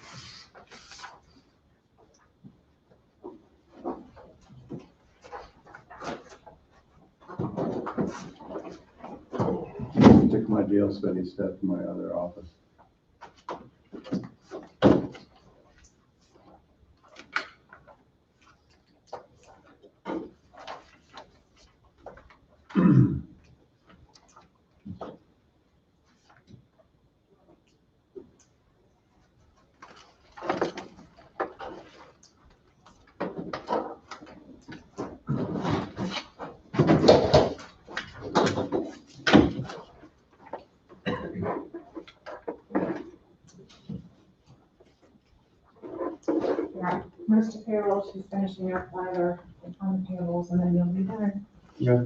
Took my jail study stuff to my other office. Yeah, most of payroll, she's finishing up either on the payables and then you'll be done. Yeah.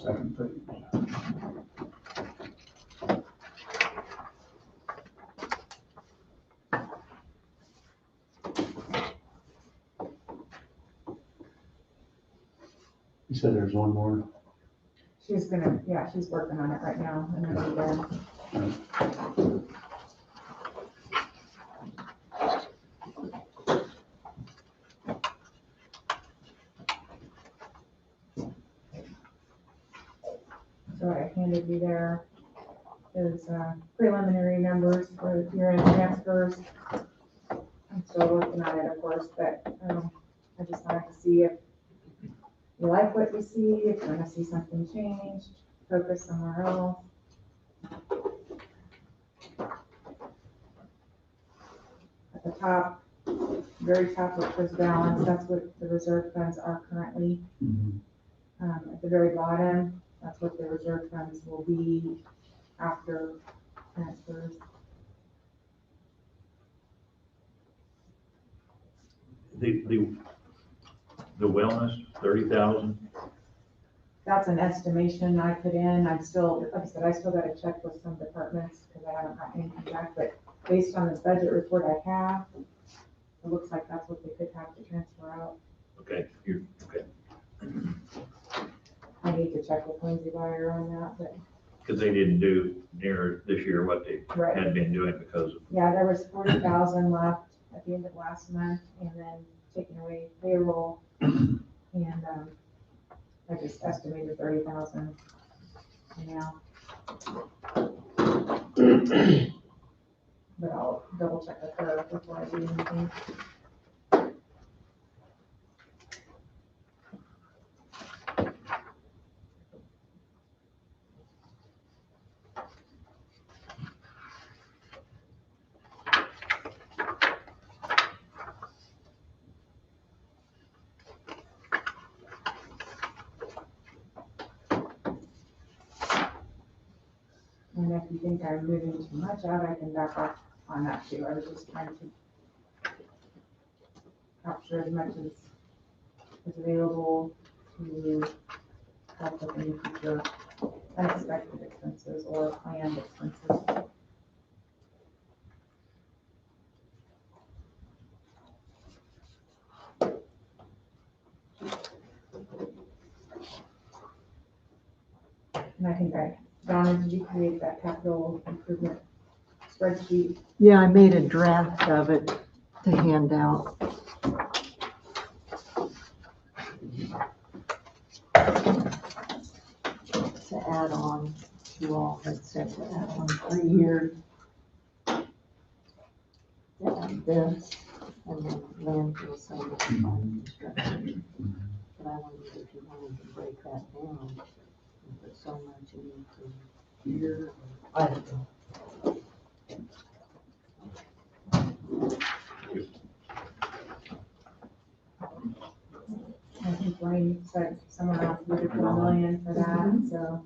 Second page. You said there's one more? She's gonna, yeah, she's working on it right now and then we'll be done. So I handed you there is preliminary numbers for year-end transfers. I'm still working on it, of course, but I just wanted to see if you like what you see, if you want to see something changed, focus somewhere else. at the top, very top, which was balance, that's what the reserve funds are currently. At the very bottom, that's what the reserve funds will be after transfers. The wellness, 30,000, That's an estimation I put in. I'm still, like I said, I still gotta check with some departments because I haven't got anything back, but based on the budget report I have, it looks like that's what they could have to transfer out. okay, okay. I need to check with Lindsay Meyer on that, but, Because they didn't do near this year what they right. had been doing because of, Yeah, there was 40,000 left at the end of last month and then taking away payroll. And, I just estimated 30,000 now. But I'll double check with her before I do anything. And if you think I'm moving too much out, I can back off on that too. I was just trying to capture as much as is available to help with any future unexpected expenses or planned expenses. And I think Donna, did you create that capital improvement spreadsheet? Yeah, I made a draft of it to hand out. To add on, you all had said to add on 3 years. To add this, and then landfill service fund construction. But I wondered if you wanted to break that down, and put so much into here. I don't know. I think Wayne said somewhere around 3 to 4 million for that, so.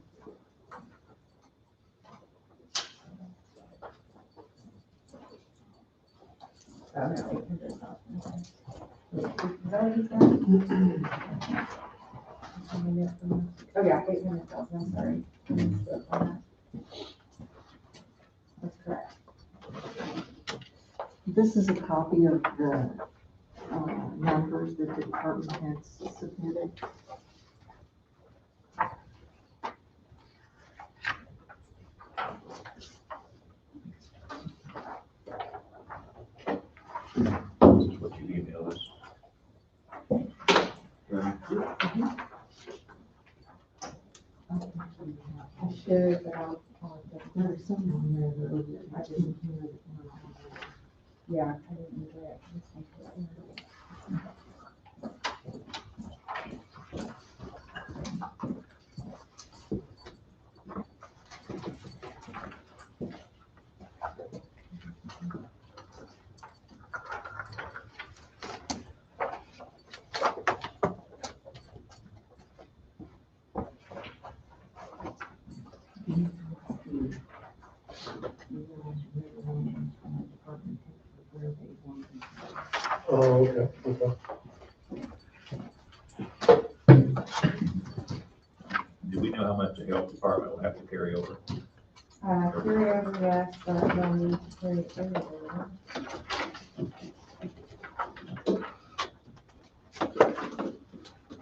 Oh, no, 800,000. Is that what he said? Oh, yeah, 800,000, I'm sorry. That's correct. This is a copy of the numbers that the department heads submitted. this is what you emailed us. I should, but I'll, There was something on there that I didn't hear it. yeah, I didn't enjoy it. Just think about it. Oh, okay, okay. Do we know how much the health department will have to carry over? Carry over, yes, but we'll need to carry it over.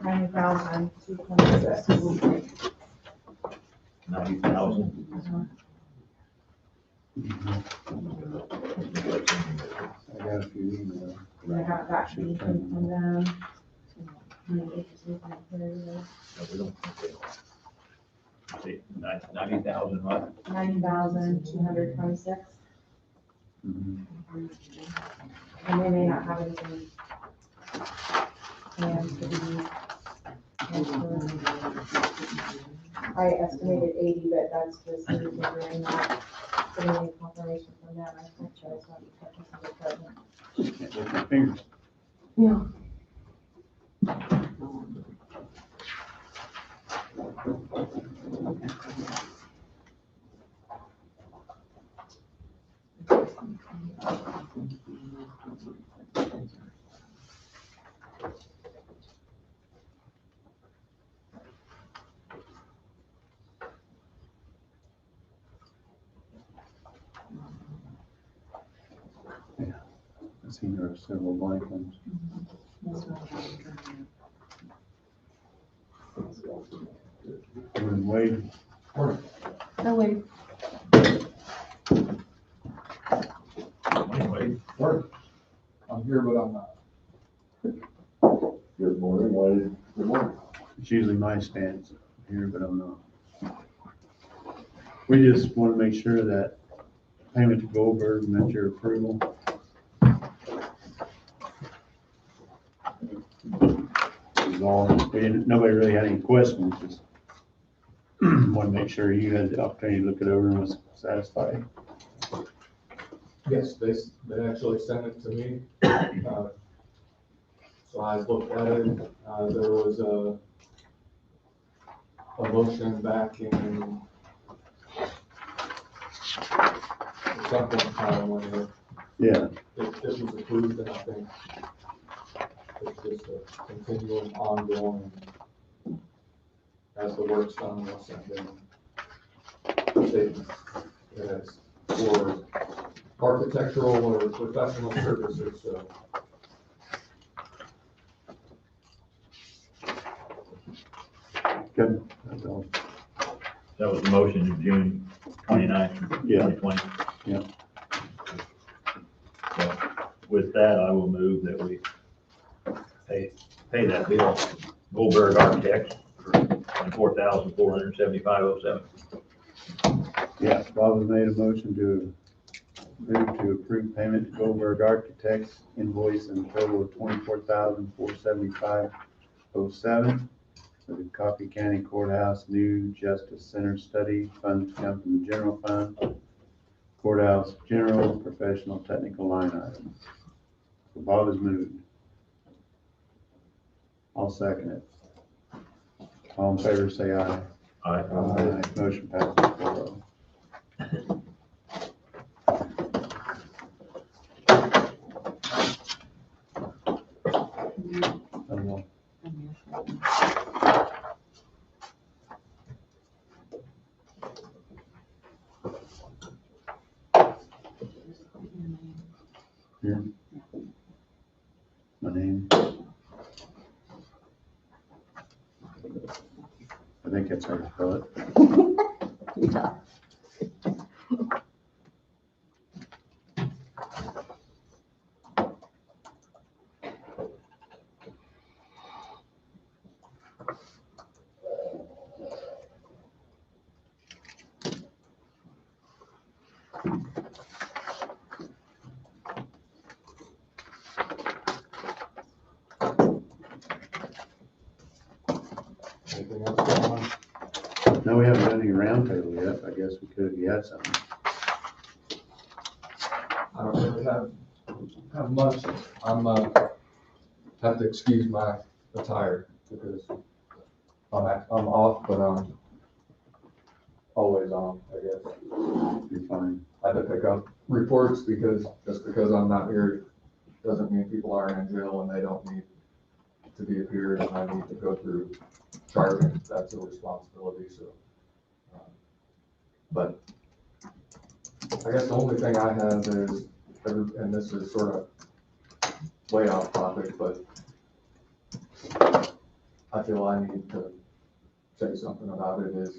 90,226. 90,000? I got a few emails. And I haven't got anything from them. Maybe it's just looking at carry over. No, we don't. See, 90,000 what? 90,226. Mhm. And they may not have anything planned to be transferred. I estimated 80, but that's just me figuring out, getting any confirmation from them. I think I just want to check with the department. Can't lift your fingers. Yeah. I seen there are several blank ones. That's what I'm trying Wade, to. Oh, wait. Anyway, I'm here, but I'm not. Good morning, Wade. Good morning. it's usually my stance here, but I'm not. We just want to make sure that payment to Goldberg met your approval. Is all, we didn't, nobody really had any questions, just want to make sure you had the opportunity to look it over and was satisfied. Yes, they actually sent it to me. So I looked at it, there was a motion back in some point in time when Yeah, it was approved, and I think it's just a continual ongoing, as the work's done, we'll send in statements that it's for architectural or professional services, so. good. That's all. that was the motion of June 29th, Yeah. 2020. Yeah. So with that, I will move that we pay that bill, Goldberg Architects, for $24,475.07. Yeah, Bob has made a motion to move to approve payment to Goldberg Architects invoice in a total of $24,475.07 for the Coffee County Courthouse New Justice Center study. Funds come from the general fund, courthouse general, professional, technical line items. So Bob has moved. I'll second it. All in favor, say aye. Aye. Aye. Motion passes 4-0. Oh, Here. My name. I think that's how you spell it. Yeah. Anything else going on? No, we haven't done any roundtable yet. I guess we could if you had something. I don't really have much. Have to excuse my attire because I'm off, but I'm always on, I guess. You're fine. I had to pick up reports because, just because I'm not here, doesn't mean people aren't in jail and they don't need to be appeared and I need to go through charging. That's a responsibility, so. But I guess the only thing I have is, and this is sort of way off topic, but I feel I need to say something about it, is